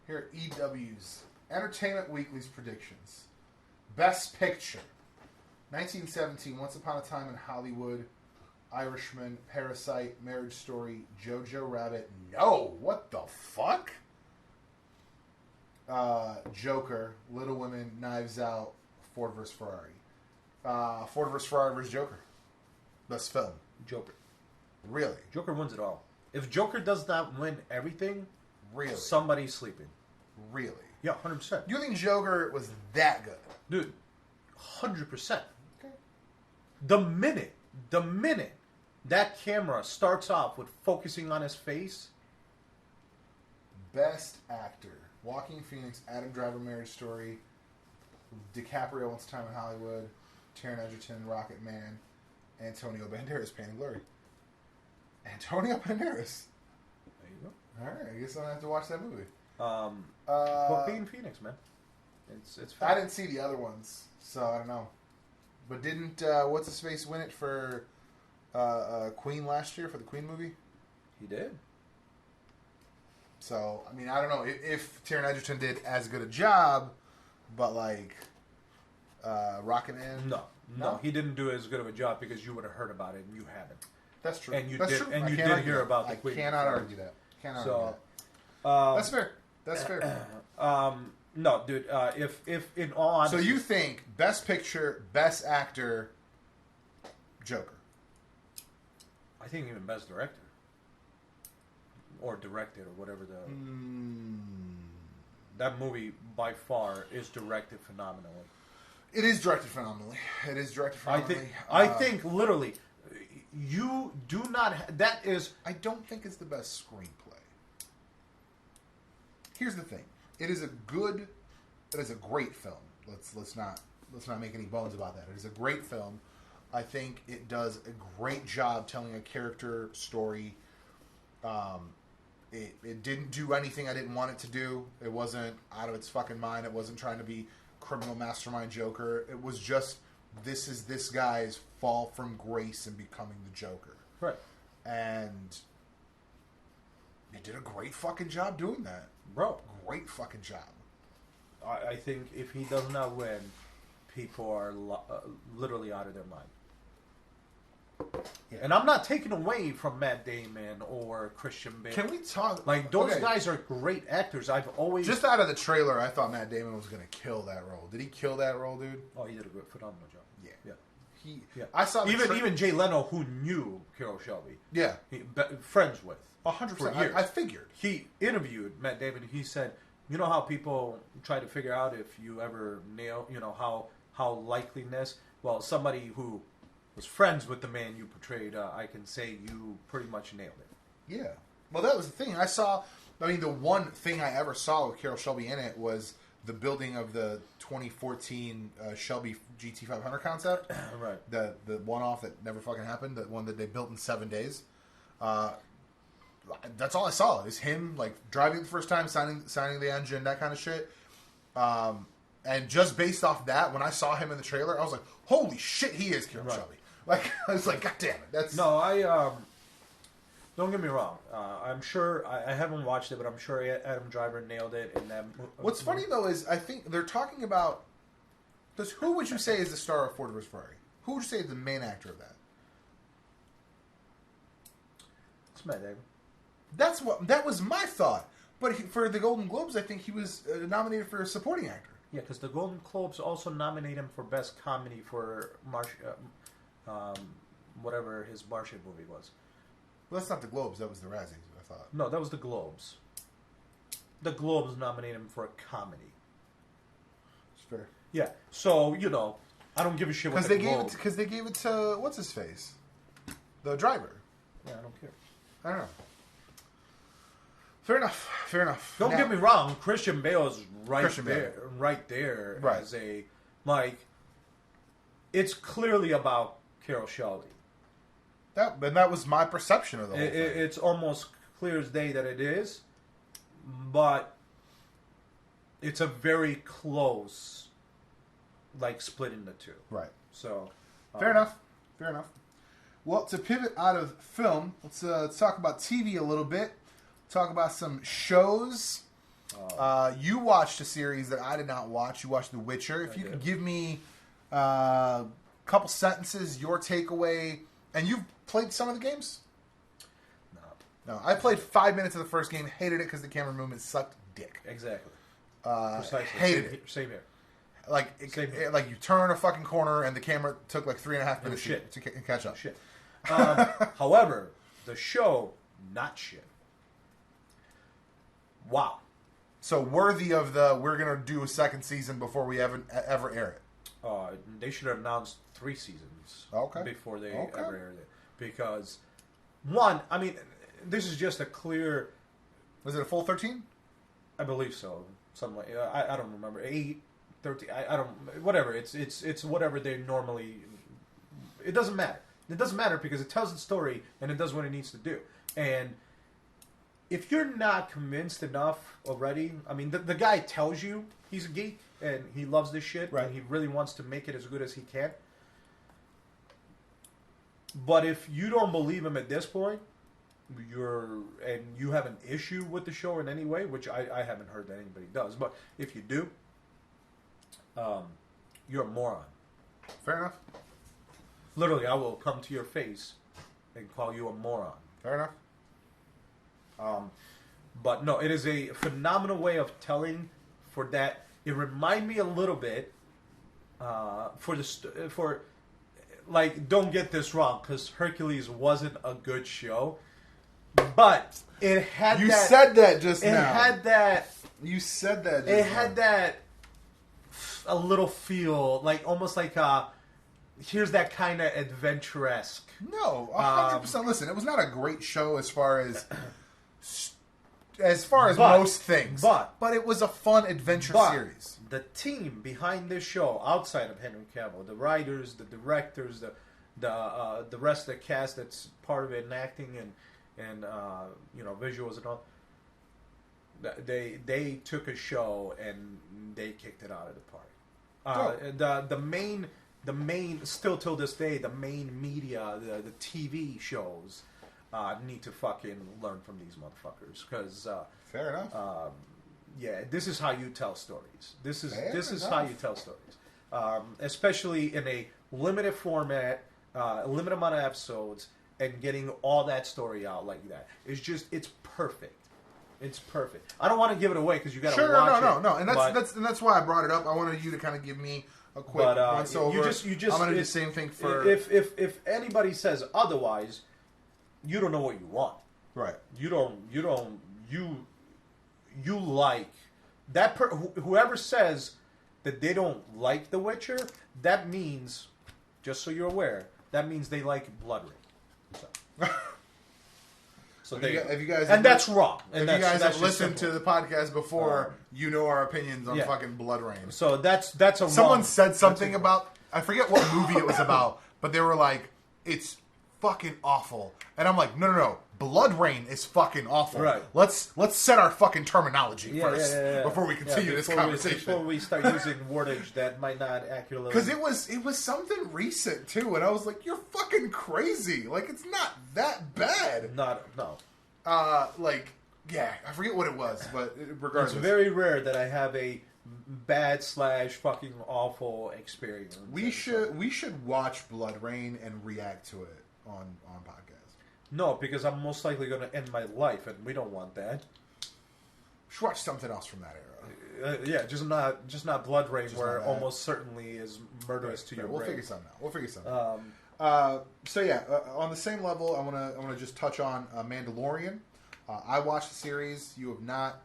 Here, EW's Entertainment Weekly's predictions. Best Picture. 1917, Once Upon a Time in Hollywood, Irishman, Parasite, Marriage Story, Jojo Rabbit. No, what the fuck? Joker, Little Women, Knives Out, Ford vs. Ferrari. Ford vs. Ferrari vs. Joker. Best film. Joker. Really? Joker wins it all. If Joker does not win everything, really, somebody's sleeping. Really? Yeah, 100%. You think Joker was that good? Dude, 100%. Okay. The minute that camera starts off with focusing on his face. Best actor. Joaquin Phoenix, Adam Driver, Marriage Story, DiCaprio, Once Time in Hollywood, Taron Egerton, Rocket Man, Antonio Banderas, Pain and Glory. Antonio Banderas. There you go. All right, I guess I'll have to watch that movie. Joaquin Phoenix, man. It's fun. I didn't see the other ones, so I don't know. But didn't what's his face win it for Queen last year for the Queen movie? He did. So I mean, I don't know if Taron Egerton did as good a job, but like Rocket Man. No, he didn't do as good of a job because you would have heard about it and you haven't. That's true. And you That's did, true. and you did hear about the Queen. I cannot argue that. That's fair. That's fair. No, dude. If in all honesty, so you think Best Picture, Best Actor, Joker? I think even Best Director or directed or whatever the that movie by far is directed phenomenally. It is directed phenomenally. I think literally, you do not. That is. I don't think it's the best screenplay. Here's the thing. It is a great film. Let's not make any bones about that. It is a great film. I think it does a great job telling a character story. It didn't do anything I didn't want it to do. It wasn't out of its fucking mind. It wasn't trying to be criminal mastermind Joker. It was just, this is this guy's fall from grace and becoming the Joker. Right. And it did a great fucking job doing that. Bro. Great fucking job. I think if he does not win, people are literally out of their mind. Yeah. And I'm not taking away from Matt Damon or Christian Bale. Can we talk? Like, those guys are great actors. I've always... Just out of the trailer, I thought Matt Damon was going to kill that role. Did he kill that role, dude? Oh, he did a phenomenal job. Yeah. I saw even Jay Leno, who knew Carol Shelby. Yeah. Friends with. 100%. I figured. He interviewed Matt Damon. He said, you know how people try to figure out if you ever nail, how likeliness? Well, somebody who was friends with the man you portrayed, I can say you pretty much nailed it. Yeah. Well, that was the thing. The one thing I ever saw with Carol Shelby in it was the building of the 2014 Shelby GT500 concept. Right. The one-off that never fucking happened, the one that they built in 7 days. That's all I saw is him like driving the first time, signing the engine, that kind of shit. And just based off that, when I saw him in the trailer, I was like, "Holy shit, he is Carol Shelby!" Like I was like, "God damn it!" That's don't get me wrong. I'm sure I haven't watched it, but I'm sure Adam Driver nailed it in that. What's funny though is I think they're talking about. Because who would you say is the star of Ford vs Ferrari? Who would you say is the main actor of that? It's Matt Damon. That was my thought. But for the Golden Globes, I think he was nominated for a supporting actor. Yeah, because the Golden Globes also nominate him for Best Comedy for whatever his Martian movie was. Well, that's not the Globes. That was the Razzies, I thought. No, that was the Globes. The Globes nominate him for a comedy. It's fair. Yeah, so, I don't give a shit what the Globes... Because they gave it to, what's his face? The driver. Yeah, I don't care. I don't know. Fair enough. Don't get me wrong. Christian Bale is right there as a, it's clearly about Carol Shelby. That was my perception of the whole thing. It's almost clear as day that it is, but it's a very close, split into two. Right. So, fair enough. Well, to pivot out of film, let's talk about TV a little bit. Talk about some shows. You watched a series that I did not watch. You watched The Witcher. If you could give me a couple sentences, your takeaway, and you've played some of the games? No. I played 5 minutes of the first game. Hated it because the camera movement sucked dick. Exactly. Precisely. Hated it. Same here. Like you turn a fucking corner and the camera took 3.5 minutes to catch up. Shit. However, the show, not shit. Wow. So worthy of we're going to do a second season before we ever air it. They should have announced 3 seasons before they ever aired it. Because, one, I mean, this is just a clear... Was it a full 13? I believe so. Something like I don't remember. 8, 13, I don't... Whatever. It's whatever they normally... It doesn't matter. It doesn't matter because it tells the story and it does what it needs to do. And if you're not convinced enough already... I mean, the guy tells you he's a geek and he loves this shit and he really wants to make it as good as he can. But if you don't believe him at this point, you have an issue with the show in any way, which I haven't heard that anybody does, but if you do, you're a moron. Fair enough. Literally, I will come to your face and call you a moron. Fair enough. But no, it is a phenomenal way of telling for that. It reminded me a little bit for like, don't get this wrong, because Hercules wasn't a good show, but it had You said that just now. It had that... You said that just now. It had that... a little feel, like, almost like, here's that kind of adventure-esque. No, 100%. Listen, it was not a great show as far as most things. But it was a fun adventure series. The team behind this show, outside of Henry Cavill, the writers, the directors, the rest of the cast that's part of it, and acting and visuals and all, they took a show and they kicked it out of the park. The main still till this day, the main media, the TV shows need to fucking learn from these motherfuckers, because fair enough. Yeah, this is how you tell stories. This is how you tell stories, especially in a limited format, a limited amount of episodes, and getting all that story out like that. It's perfect. It's perfect. I don't want to give it away because you got to watch it. No, and that's why I brought it up. I wanted you to kind of give me a quick once over. You just I'm gonna do the same thing for if anybody says otherwise, you don't know what you want. Right. You like that whoever says that they don't like The Witcher, that means, just so you're aware, that means they like Blood Rain. So have you guys and that's wrong. And if you guys have listened to the podcast before, you know our opinions on fucking Blood Rain. So that's a someone said something about, I forget what movie it was about, but they were like, it's fucking awful. And I'm like, no. Blood Rain is fucking awful. Right. Let's set our fucking terminology first before we continue this conversation. Before we start using wordage that might not accurately... Because it was something recent, too, and I was like, you're fucking crazy. Like, it's not that bad. No. I forget what it was, but regardless. It's very rare that I have a bad / fucking awful experience. We should watch Blood Rain and react to it on podcast. No, because I'm most likely going to end my life, and we don't want that. We should watch something else from that era. Just not Blood Rain, where almost certainly is murderous to your brain. We'll figure something out. On the same level, I want to just touch on Mandalorian. I watched the series. You have not.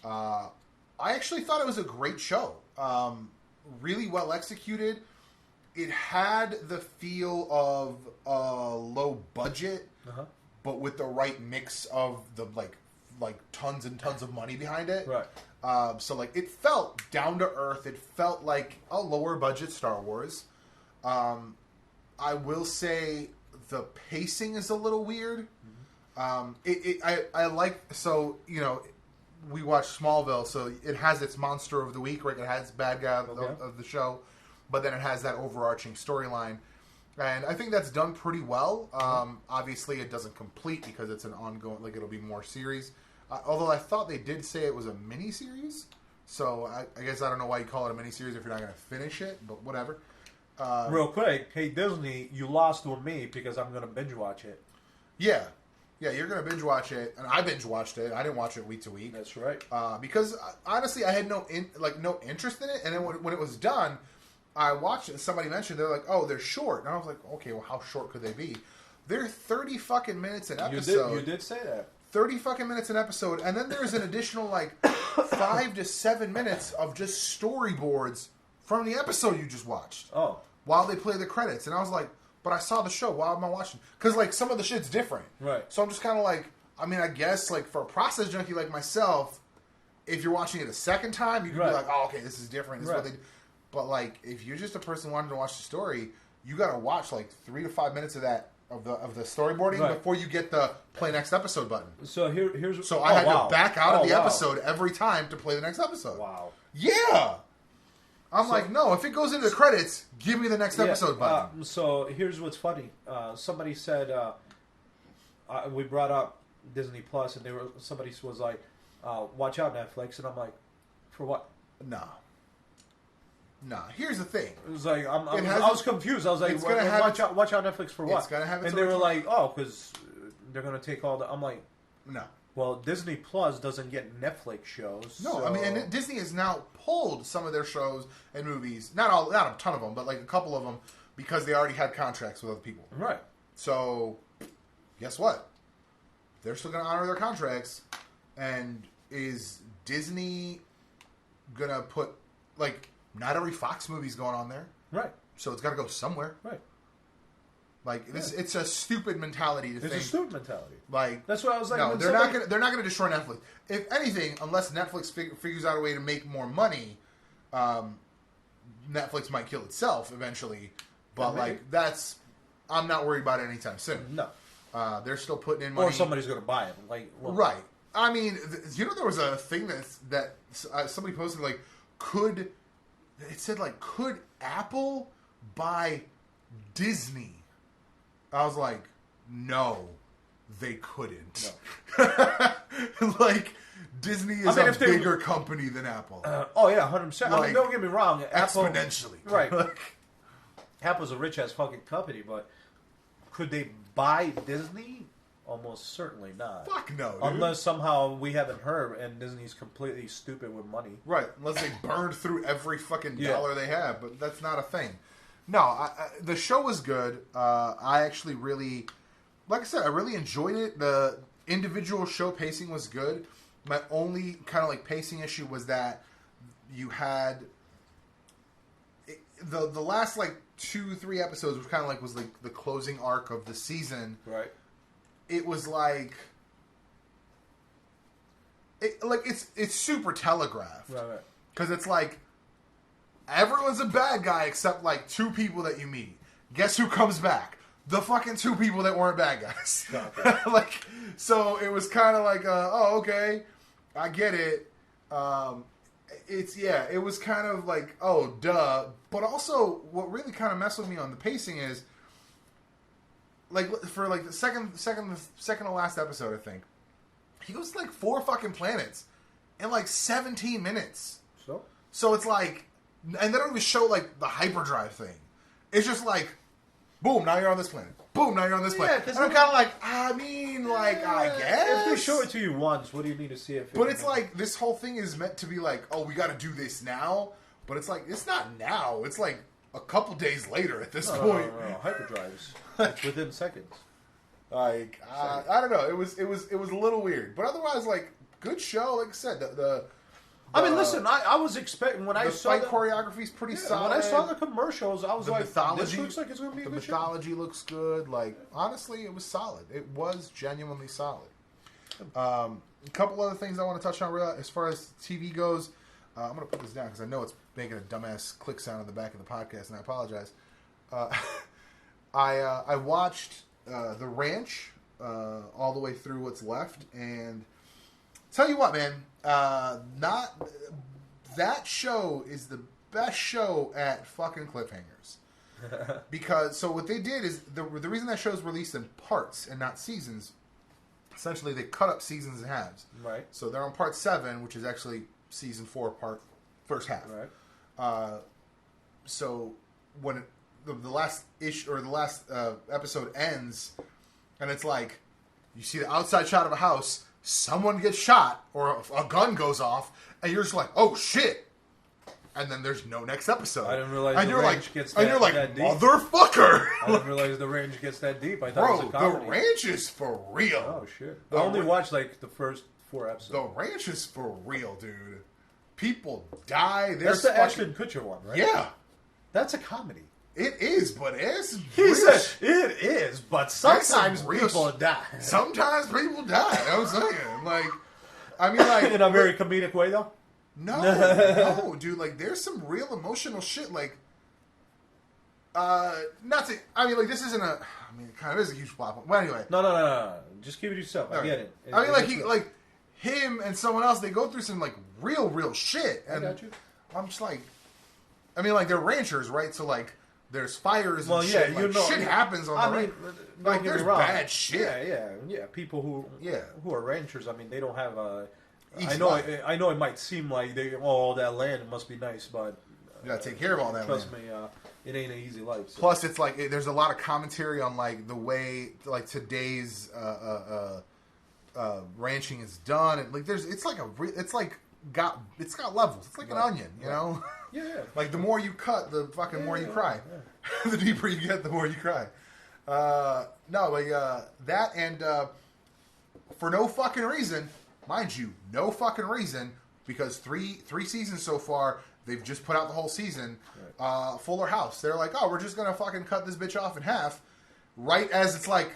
I actually thought it was a great show. Really well executed. It had the feel of low budget, but with the right mix of the like tons and tons of money behind it. Right. So it felt down to earth. It felt like a lower budget Star Wars. I will say the pacing is a little weird. I like, so we watched Smallville, so it has its monster of the week, right? It has bad guy of the show. But then it has that overarching storyline. And I think that's done pretty well. Obviously, it doesn't complete because it's an ongoing, it'll be more series. Although I thought they did say it was a mini-series. So I guess I don't know why you call it a mini-series if you're not going to finish it, but whatever. Real quick, hey, Disney, you lost with me because I'm going to binge watch it. Yeah, you're going to binge watch it. And I binge watched it. I didn't watch it week to week. That's right. Because, honestly, I had no interest in it. And then when it was done... I watched it and somebody mentioned, they're like, oh, they're short. And I was like, okay, well, how short could they be? They're 30 fucking minutes an episode. You did say that. 30 fucking minutes an episode, and then there's an additional, like, 5 to 7 minutes of just storyboards from the episode you just watched. Oh. While they play the credits. And I was like, but I saw the show. Why am I watching? Because, like, some of the shit's different. Right. So I'm just kind of like, I mean, I guess, like, for a process junkie like myself, if you're watching it a second time, you can be like, oh, okay, this is different. This is what they do. But, like, if you're just a person wanting to watch the story, you got to watch, like, 3 to 5 minutes of that. Of the storyboarding before you get the play next episode button. So here's so I had to back out of the episode every time to play the next episode. Wow. Yeah. I'm like, no. If it goes into the credits, give me the next episode button. So here's what's funny. Somebody said we brought up Disney Plus, and somebody was like, "Watch out, Netflix," and I'm like, "For what?" No, here's the thing. It was like I was confused. I was like, "Watch out, Netflix for what?" It's gonna have its and they were like, "Oh, because they're gonna take all the." I'm like, "No." Well, Disney Plus doesn't get Netflix shows. No, so... I mean, and Disney has now pulled some of their shows and movies, not a ton of them, but like a couple of them, because they already had contracts with other people. Right. So, guess what? They're still gonna honor their contracts, and is Disney gonna put like? Not every Fox movie's going on there. Right. So it's got to go somewhere. Right. Like, it's a stupid mentality to think. It's a stupid mentality. Like, that's what I was like. No, they're not going to destroy Netflix. If anything, unless Netflix figures out a way to make more money, Netflix might kill itself eventually. But, I'm not worried about it anytime soon. No. They're still putting in money. Or somebody's going to buy it. Right. I mean, there was a thing that somebody posted, like, it said, like, could Apple buy Disney? I was like, no, they couldn't. No. Like, Disney is a bigger company than Apple. 100%. I mean, don't get me wrong. Apple, exponentially. Right. Apple's a rich-ass fucking company, but could they buy Disney? Almost certainly not. Fuck no, dude. Unless somehow we haven't heard and Disney's completely stupid with money. Right. Unless they burned through every fucking dollar they have. But that's not a thing. No, the show was good. I actually really... Like I said, I really enjoyed it. The individual show pacing was good. My only kind of like pacing issue was that you had... The last like 2-3 episodes was kind of like the closing arc of the season. Right. It was like it's super telegraphed, right? Because it's like everyone's a bad guy except like 2 people that you meet. Guess who comes back? The fucking 2 people that weren't bad guys. Okay. So it was kind of like, okay, I get it. It was kind of like, oh, duh. But also, what really kind of messed with me on the pacing is. Like, for, like, the second to last episode, I think, he goes to, like, 4 fucking planets in, like, 17 minutes. So it's, like, and they don't even show, like, the hyperdrive thing. It's just, like, boom, now you're on this planet. Boom, now you're on this planet. And I'm kind of like, I guess. If they show it to you once, what do you need to see it? But it's, like, this whole thing is meant to be, like, oh, we got to do this now. But it's, like, it's not now. It's, like, a couple days later at this point. No. Hyperdrives. It's within seconds. Like, I don't know. It was a little weird, but otherwise, like, good show. Like I said, I mean, listen. I was expecting when I saw the fight choreography is pretty solid. When I saw the commercials, I was like, mythology, "This looks like it's going to be a good show." The mythology looks good. Like, honestly, it was solid. It was genuinely solid. A couple other things I want to touch on as far as TV goes. I'm going to put this down because I know it's making a dumbass click sound in the back of the podcast, and I apologize. I watched The Ranch all the way through what's left, and tell you what, man, that show is the best show at fucking cliffhangers. Because so what they did is the reason that show is released in parts and not seasons. Essentially, they cut up seasons in halves. Right. So they're on part 7, which is actually season 4, first half. Right. So when the last issue or the last episode ends, and it's like you see the outside shot of a house, someone gets shot or a gun goes off, and you're just like, oh shit, and then there's no next episode. I didn't realize and the you're range like, gets and you're like, that deep. motherfucker! I didn't realize the range gets that deep. I thought it was a Bro, comedy. the ranch is for real. Oh shit! I only watched like the first 4 episodes. The ranch is for real, dude. People die. That's the Ashton Kutcher one, right? Yeah. That's a comedy. It is, but it's He said it is, but sometimes people die. Sometimes people die. I'm saying, like, I mean, like in a very comedic way, though. No, dude. Like, there's some real emotional shit. Like, not to. I mean, like, this isn't a. I mean, it kind of is a huge plot point. Well, anyway. No. Just keep it yourself. I get it. I mean, like him and someone else. They go through some like real shit. And I got you. I'm just like, I mean, like they're ranchers, right? So like, there's fires and shit. Yeah, like, shit happens on the ranch. Like, there's bad shit. Yeah. People who are ranchers. I mean, they don't have a. Easy I know. It might seem like all that land must be nice, but you gotta take care of all that. Trust me, it ain't an easy life. So. Plus, it's like there's a lot of commentary on like the way like today's ranching is done, and like it's got levels. It's like an onion, you know. Yeah. Like the more you cut, the fucking more you cry. Yeah. The deeper you get, the more you cry. No, like that, and for no fucking reason, mind you, no fucking reason, because three seasons so far. They've just put out the whole season. Right. Fuller House. They're like, oh, we're just gonna fucking cut this bitch off in half, right as it's like,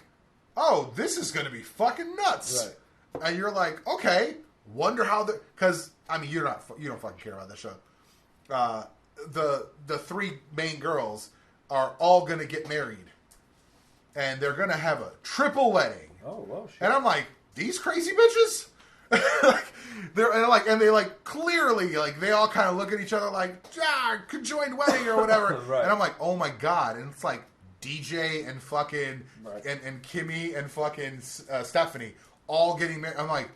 oh, this is gonna be fucking nuts. Right. And you're like, okay, wonder how the, because I mean, you don't fucking care about that show. The 3 main girls are all gonna get married, and they're gonna have a triple wedding. Oh well, shit. And I'm like, these crazy bitches. They clearly like they all kind of look at each other like conjoined wedding or whatever. Right. And I'm like, oh my god! And it's like DJ and fucking and Kimmy and fucking Stephanie all getting married. I'm like,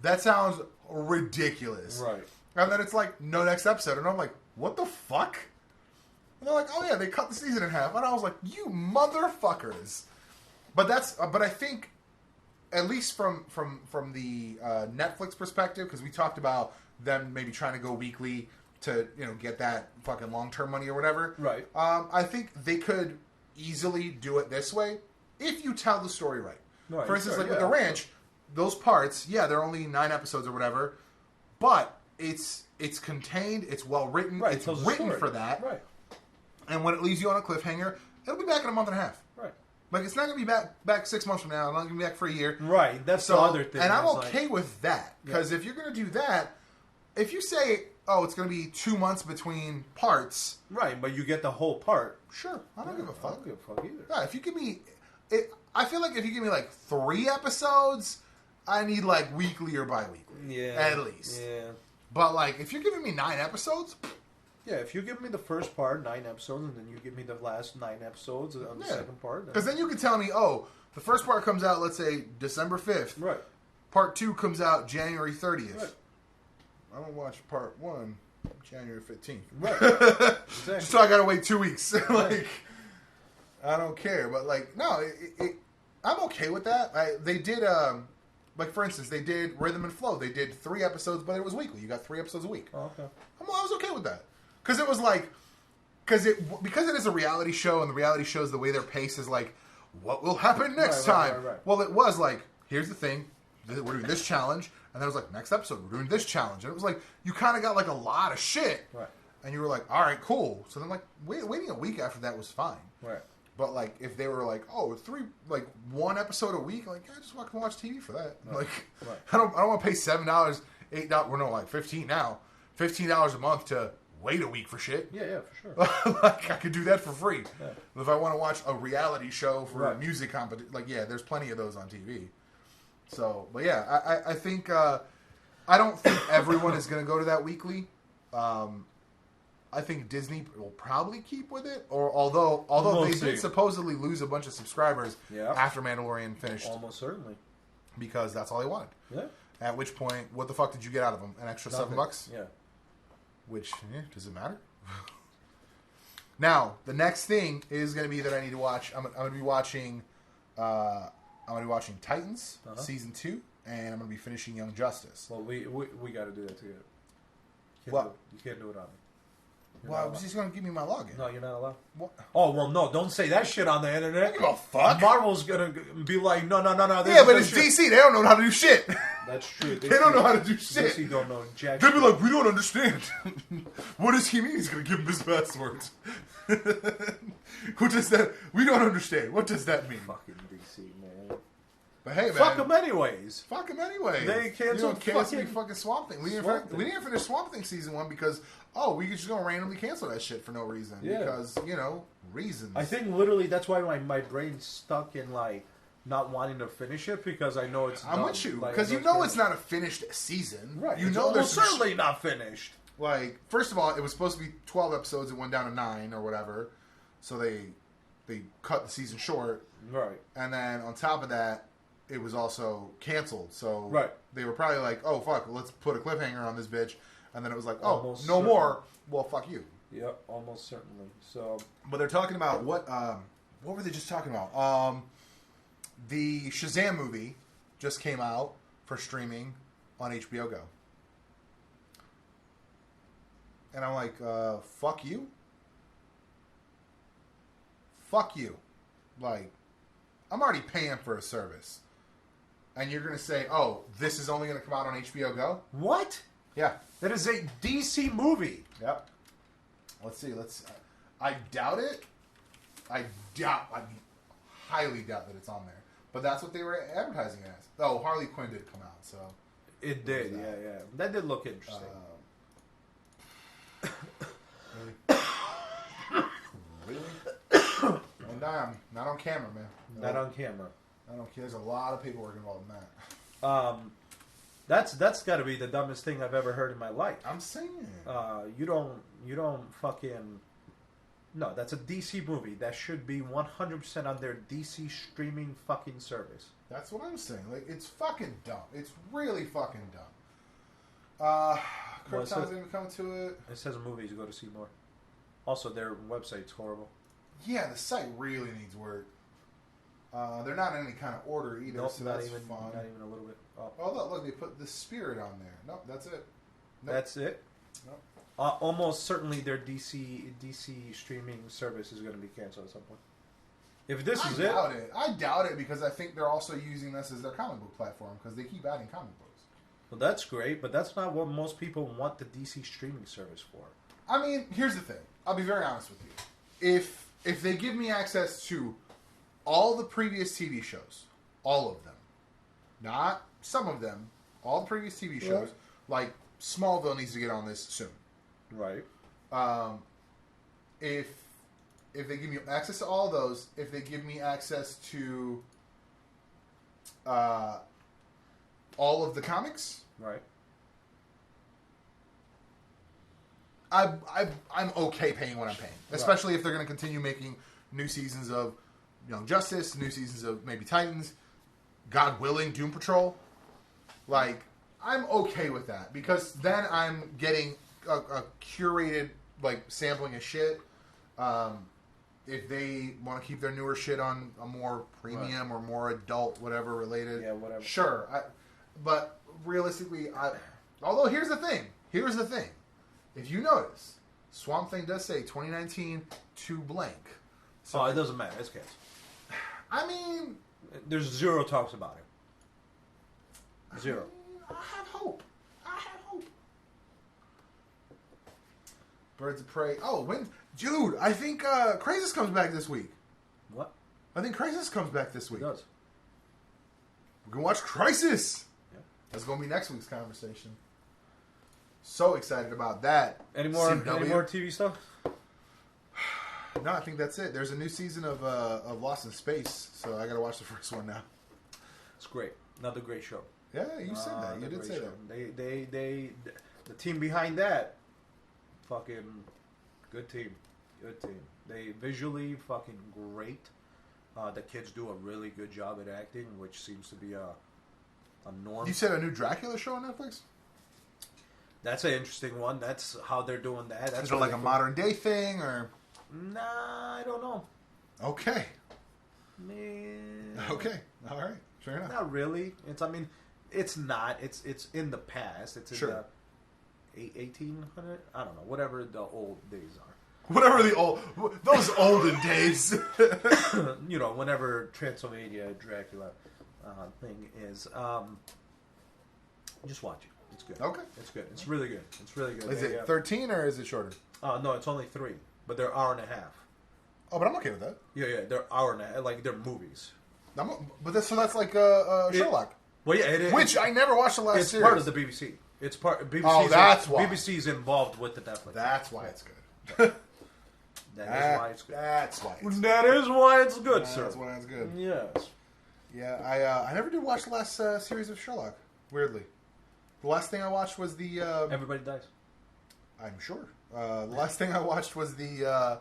that sounds ridiculous. Right. And then it's like no next episode, and I'm like, what the fuck? And they're like, oh yeah, they cut the season in half, and I was like, you motherfuckers. But I think. At least from the Netflix perspective, because we talked about them maybe trying to go weekly to get that fucking long-term money or whatever. Right. I think they could easily do it this way if you tell the story right. For instance, with the ranch, those parts, they're only 9 episodes or whatever, but it's contained, it's well written, it's written for that. Right. And when it leaves you on a cliffhanger, it'll be back in a month and a half. Right. Like, it's not going to be back 6 months from now. I'm not going to be back for a year. Right. That's the other thing. And I'm okay with that. Because if you're going to do that, if you say, oh, it's going to be 2 months between parts. Right, but you get the whole part. Sure. I don't give a fuck. I don't give a fuck either. Yeah, if you give me... I feel like if you give me, 3 episodes, I need, weekly or bi-weekly. Yeah. At least. Yeah. But, if you're giving me 9 episodes... Yeah, if you give me the first part, 9 episodes, and then you give me the last 9 episodes on the second part. Because then you can tell me, oh, the first part comes out, let's say, December 5th. Right. Part 2 comes out January 30th. Right. I don't watch part 1 January 15th. Right. Exactly. So I got to wait 2 weeks. I don't care. But, no, I'm okay with that. They did, for instance, they did Rhythm and Flow. They did 3 episodes, but it was weekly. You got 3 episodes a week. Oh, okay. I was okay with that. Because it was because it is a reality show, and the reality shows the way their pace is what will happen next time? Right. Well, it was here's the thing, we're doing this challenge, and then it was next episode, we're doing this challenge. And it was you kind of got a lot of shit. Right. And you were all right, cool. So then waiting a week after that was fine. Right. But if they were oh, 1 episode a week, I just want to watch TV for that. Right. I don't want to pay $7, $8, well, no, $15 now. $15 a month to wait a week for shit. Yeah, for sure. I could do that for free. Yeah. If I want to watch a reality show for a music competition, there's plenty of those on TV. So, but yeah, I think I don't think everyone is going to go to that weekly. I think Disney will probably keep with it, or although we'll they did supposedly lose a bunch of subscribers after Mandalorian finished. Almost certainly, because that's all they wanted. Yeah. At which point, what the fuck did you get out of them? An extra $7? Yeah. Which, does it matter? Now, the next thing is going to be that I need to watch. I'm going to be watching. I'm going to be watching Titans season 2, and I'm going to be finishing Young Justice. Well, we got to do that together. You can't do it on me. Well, he's going to give me my login. No, you're not allowed. What? Oh, well, no, don't say that shit on the internet. I don't give a fuck. Marvel's going to be like, no. Yeah, but it's DC. They don't know how to do shit. That's true. They don't know how to do shit. DC don't know jack They'll be like, we don't understand. What does he mean he's going to give him his passwords? What does that... We don't understand. What does that mean? Fucking DC, man. But hey, man. Fuck them anyways. Fuck them anyway. They canceled fucking Swamp Thing. We didn't finish Swamp Thing season 1 because, we just gonna randomly cancel that shit for no reason. Yeah. Because, reasons. I think literally that's why my brain's stuck in, like, not wanting to finish it because I know it's I'm done. with you. Like, Because it's not a finished season. Right. You it's know there's certainly not finished. Like, first of all, it was supposed to be 12 episodes. It went down to 9 or whatever. So they cut the season short. Right. And then on top of that, it was also canceled. So right. They were probably like, oh, fuck, let's put a cliffhanger on this bitch. And then it was like, almost no more. Well, fuck you. Yep, almost certainly. So, but they're talking about what were they just talking about? The Shazam movie just came out for streaming on HBO Go. And I'm like, fuck you? Fuck you. Like, I'm already paying for a service. And you're going to say, oh, this is only going to come out on HBO Go? What? Yeah. That is a DC movie. Yep. Let's see. I doubt it. I highly doubt that it's on there. But that's what they were advertising it as. Oh, Harley Quinn did come out, so. It did, yeah. That did look interesting. Really? Don't die on me. Not on camera, man. No. Not on camera. I don't care. There's a lot of paperwork involved in that. That's got to be the dumbest thing I've ever heard in my life. I'm saying. You don't fucking. No, that's a DC movie. That should be 100% on their DC streaming fucking service. That's what I'm saying. Like, it's fucking dumb. It's really fucking dumb. Krypton's gonna come to it. It says movies. Go to see more. Also, their website's horrible. Yeah, the site really needs work. They're not in any kind of order either, nope, so that's fun. Not even a little bit. Oh, look, they put the Spirit on there. Nope, that's it. Nope. That's it? Nope. Almost certainly their DC streaming service is going to be canceled at some point. If this is it... I doubt it because I think they're also using this as their comic book platform because they keep adding comic books. Well, that's great, but that's not what most people want the DC streaming service for. I mean, here's the thing. I'll be very honest with you. If they give me access to all the previous TV shows, all of them, not some of them, all the previous TV shows, like Smallville needs to get on this soon. Right. If they give me access to all those, if they give me access to all of the comics, right. I'm okay paying what I'm paying, especially if they're going to continue making new seasons of Young Justice, new seasons of maybe Titans, God willing, Doom Patrol. Like, I'm okay with that because then I'm getting a curated like sampling of shit. If they want to keep their newer shit on a more premium or more adult, whatever related, whatever. Sure, but realistically, although here's the thing. If you notice, Swamp Thing does say 2019 to blank. So it doesn't matter. It's canceled. I mean, there's zero talks about it. Zero. I have hope. Birds of Prey. Oh, when? Dude, I think Crisis comes back this week. What? I think Crisis comes back this week. It does. We're going to watch Crisis. Yeah. That's going to be next week's conversation. So excited about that. Any more TV stuff? No, I think that's it. There's a new season of Lost in Space, so I got to watch the first one now. It's great. Another great show. Yeah, you said that. You did say that. They the team behind that, fucking good team. They visually fucking great. The kids do a really good job at acting, which seems to be a norm. You said a new Dracula show on Netflix? That's an interesting one. That's how they're doing that. That's Is it like a modern day thing, or? Nah, I don't know. Okay. Man. Okay. All right. Fair enough. Not really. It's not. It's in the past. It's in 1800? I don't know. Whatever the old days are. Whatever those olden days. You know, whenever Transylvania Dracula thing is. Just watch it. It's good. Okay. It's good. It's really good. It's really good. Is it 13 or is it shorter? No, it's only 3, but they're hour and a half. Oh, but I'm okay with that. Yeah, they're hour and a half. Like, they're movies. So that's like Sherlock. Well, yeah, it is. Which I never watched the last series. It's part of the BBC. It's part. BBC. Oh, that's why. BBC's involved with the Netflix. That's why it's good. That is why it's good. That's why. That is why it's good, sir. That's why it's good. Yes. Yeah, I never did watch the last series of Sherlock. Weirdly, the last thing I watched was the. Everybody dies. I'm sure. The last thing I watched was the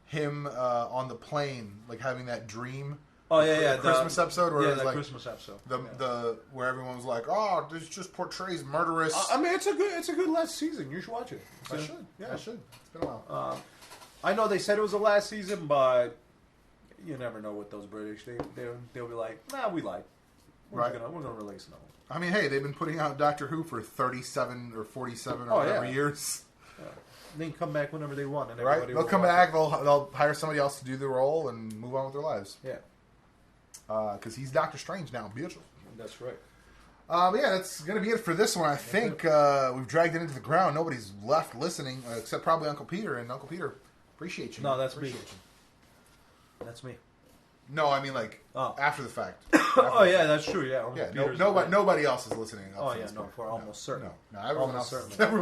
him on the plane, like having that dream. Oh yeah, the Christmas episode where it was the like Christmas episode. The where everyone was like, "Oh, this just portrays murderous." I mean, it's a good last season. You should watch it. I should. Yeah, I should. It's been a while. I know they said it was the last season, but you never know with those British. They'll be like, "Nah, we lied. We're gonna release another one." I mean, hey, they've been putting out Doctor Who for 37 or 47 or whatever years. Yeah. They can come back whenever they want, and right? They'll come back. They'll hire somebody else to do the role and move on with their lives. Yeah. Because he's Doctor Strange now, bitch. That's right. But yeah, that's going to be it for this one. I think we've dragged it into the ground. Nobody's left listening, except probably Uncle Peter. And Uncle Peter, appreciate you. No, that's me. That's me. No, I mean like after the fact. That's true. Yeah. Nobody else is listening. For almost certain. No, everyone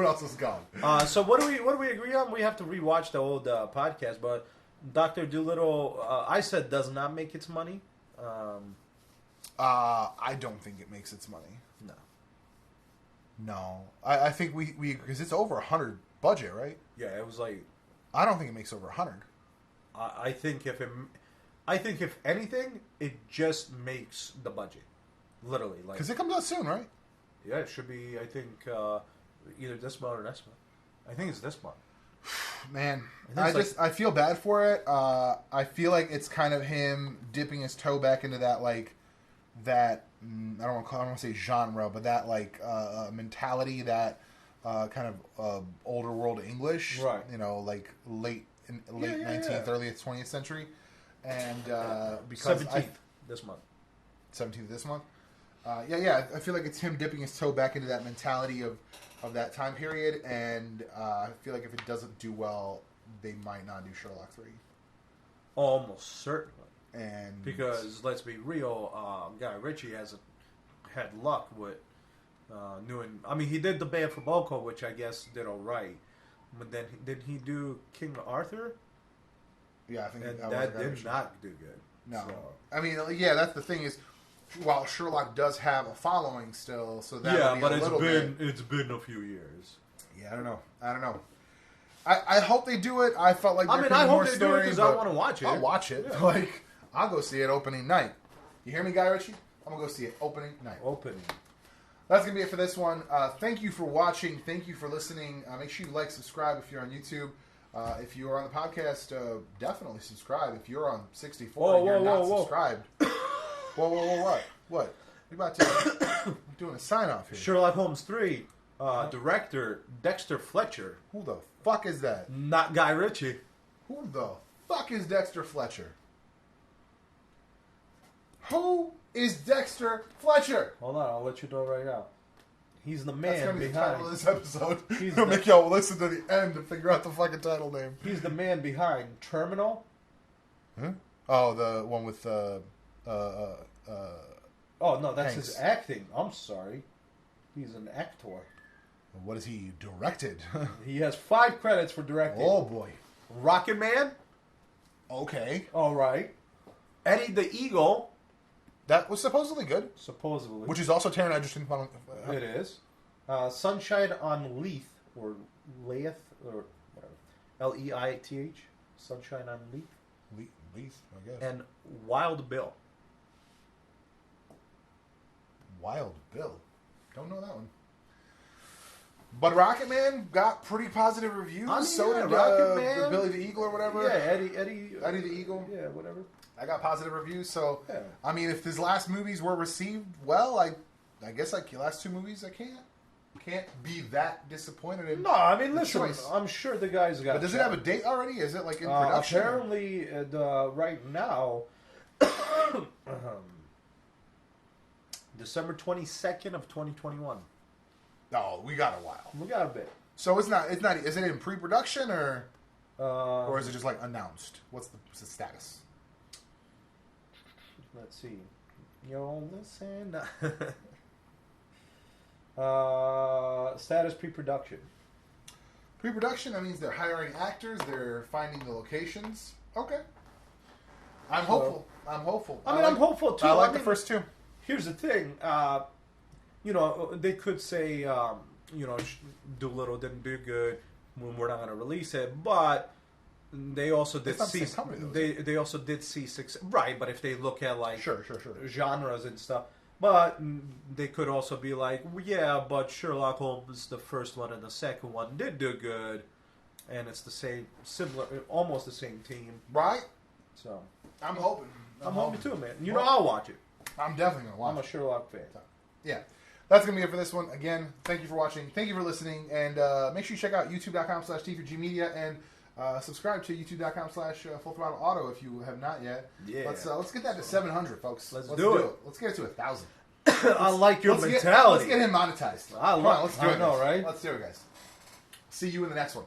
else is gone. So what do we agree on? We have to rewatch the old podcast, but Dr. Dolittle, I said does not make its money. I don't think it makes its money. No. I think we because it's over 100 budget, right? Yeah, it was like. I don't think it makes over 100. I think if anything, it just makes the budget, literally. Like because it comes out soon, right? Yeah, it should be. I think either this month or next month. I think it's this month. Man, I feel bad for it. I feel like it's kind of him dipping his toe back into that I don't want to say genre, but that mentality, that kind of older world English, right? You know, like late 19th, early 20th century, and because 17th this month. 17th this month. I feel like it's him dipping his toe back into that mentality of that time period, and I feel like if it doesn't do well, they might not do Sherlock 3. Almost certainly. And because let's be real, Guy Ritchie hasn't had luck with doing. I mean, he did The Band from Uncle, which I guess did all right, but then did he do King Arthur? Yeah, I think that did not do good. No, so. I mean, that's the thing is. While Sherlock does have a following still, so that but it's been a few years. Yeah, I don't know. I hope they do it. I felt like I hope they do it because I want to watch it. I'll watch it. Yeah. I'll go see it opening night. You hear me, Guy Ritchie? I'm gonna go see it opening night. That's gonna be it for this one. Thank you for watching. Thank you for listening. Make sure you subscribe if you're on YouTube. If you are on the podcast, definitely subscribe. If you're on 64 and you're not subscribed. Whoa, what? You about to doing a sign-off here. Sherlock Holmes 3, director Dexter Fletcher. Who the fuck is that? Not Guy Ritchie. Who the fuck is Dexter Fletcher? Who is Dexter Fletcher? Hold on, I'll let you know right now. He's the man That's gonna be behind... the title of this episode. He'll make y'all listen to the end to figure out the fucking title name. He's the man behind Terminal. Huh? Oh, the one with... oh no, that's Hanks. His acting. I'm sorry, he's an actor. What has he directed? He has 5 credits for directing. Oh boy, Rocket Man. Okay, all right. Eddie the Eagle. That was supposedly good. Supposedly, which is also Taron Egerton. It is. Sunshine on Leith or Leith or whatever. Leith. Sunshine on Leith. Leith, I guess. And Wild Bill. Wild Bill. Don't know that one. But Rocket Man got pretty positive reviews. So did Rocket Man. Billy the Eagle or whatever. Yeah, Eddie the Eagle. Yeah, whatever. I got positive reviews. So, I mean, if his last movies were received well, I guess like your last 2 movies, I can't. can't be that disappointed in. No, I mean, the listen, choice. I'm sure the guy's got. But does it have a date already? Is it like in production? Apparently, right now, December 22nd of 2021. No, we got a while. We got a bit. So it's not. Is it in pre-production or is it just like announced? What's the status? Let's see. Yo, listen. Status pre-production. Pre-production. That means they're hiring actors. They're finding the locations. Okay. I'm hopeful. I'm hopeful. I mean, I'm hopeful too. I like the first two. Here's the thing. They could say, Doolittle didn't do good. We're not going to release it, but they also did see. They also did see success, right? But if they look at like sure genres and stuff, but they could also be like, yeah, but Sherlock Holmes, the first one and the second one did do good, and it's the same, similar, almost the same team, right? So I'm hoping. I'm hoping too, man. I'll watch it. I'm definitely gonna watch. I'm a Sherlock fan. Yeah. That's going to be it for this one. Again, thank you for watching. Thank you for listening. And make sure you check out youtube.com/T4G and subscribe to youtube.com/Fullthrottle Auto if you have not yet. Yeah. Let's get that to 700, folks. Let's do it. Let's get it to 1,000. I like your mentality. Let's get him monetized. Let's do it. I know, right? Let's do it, guys. See you in the next one.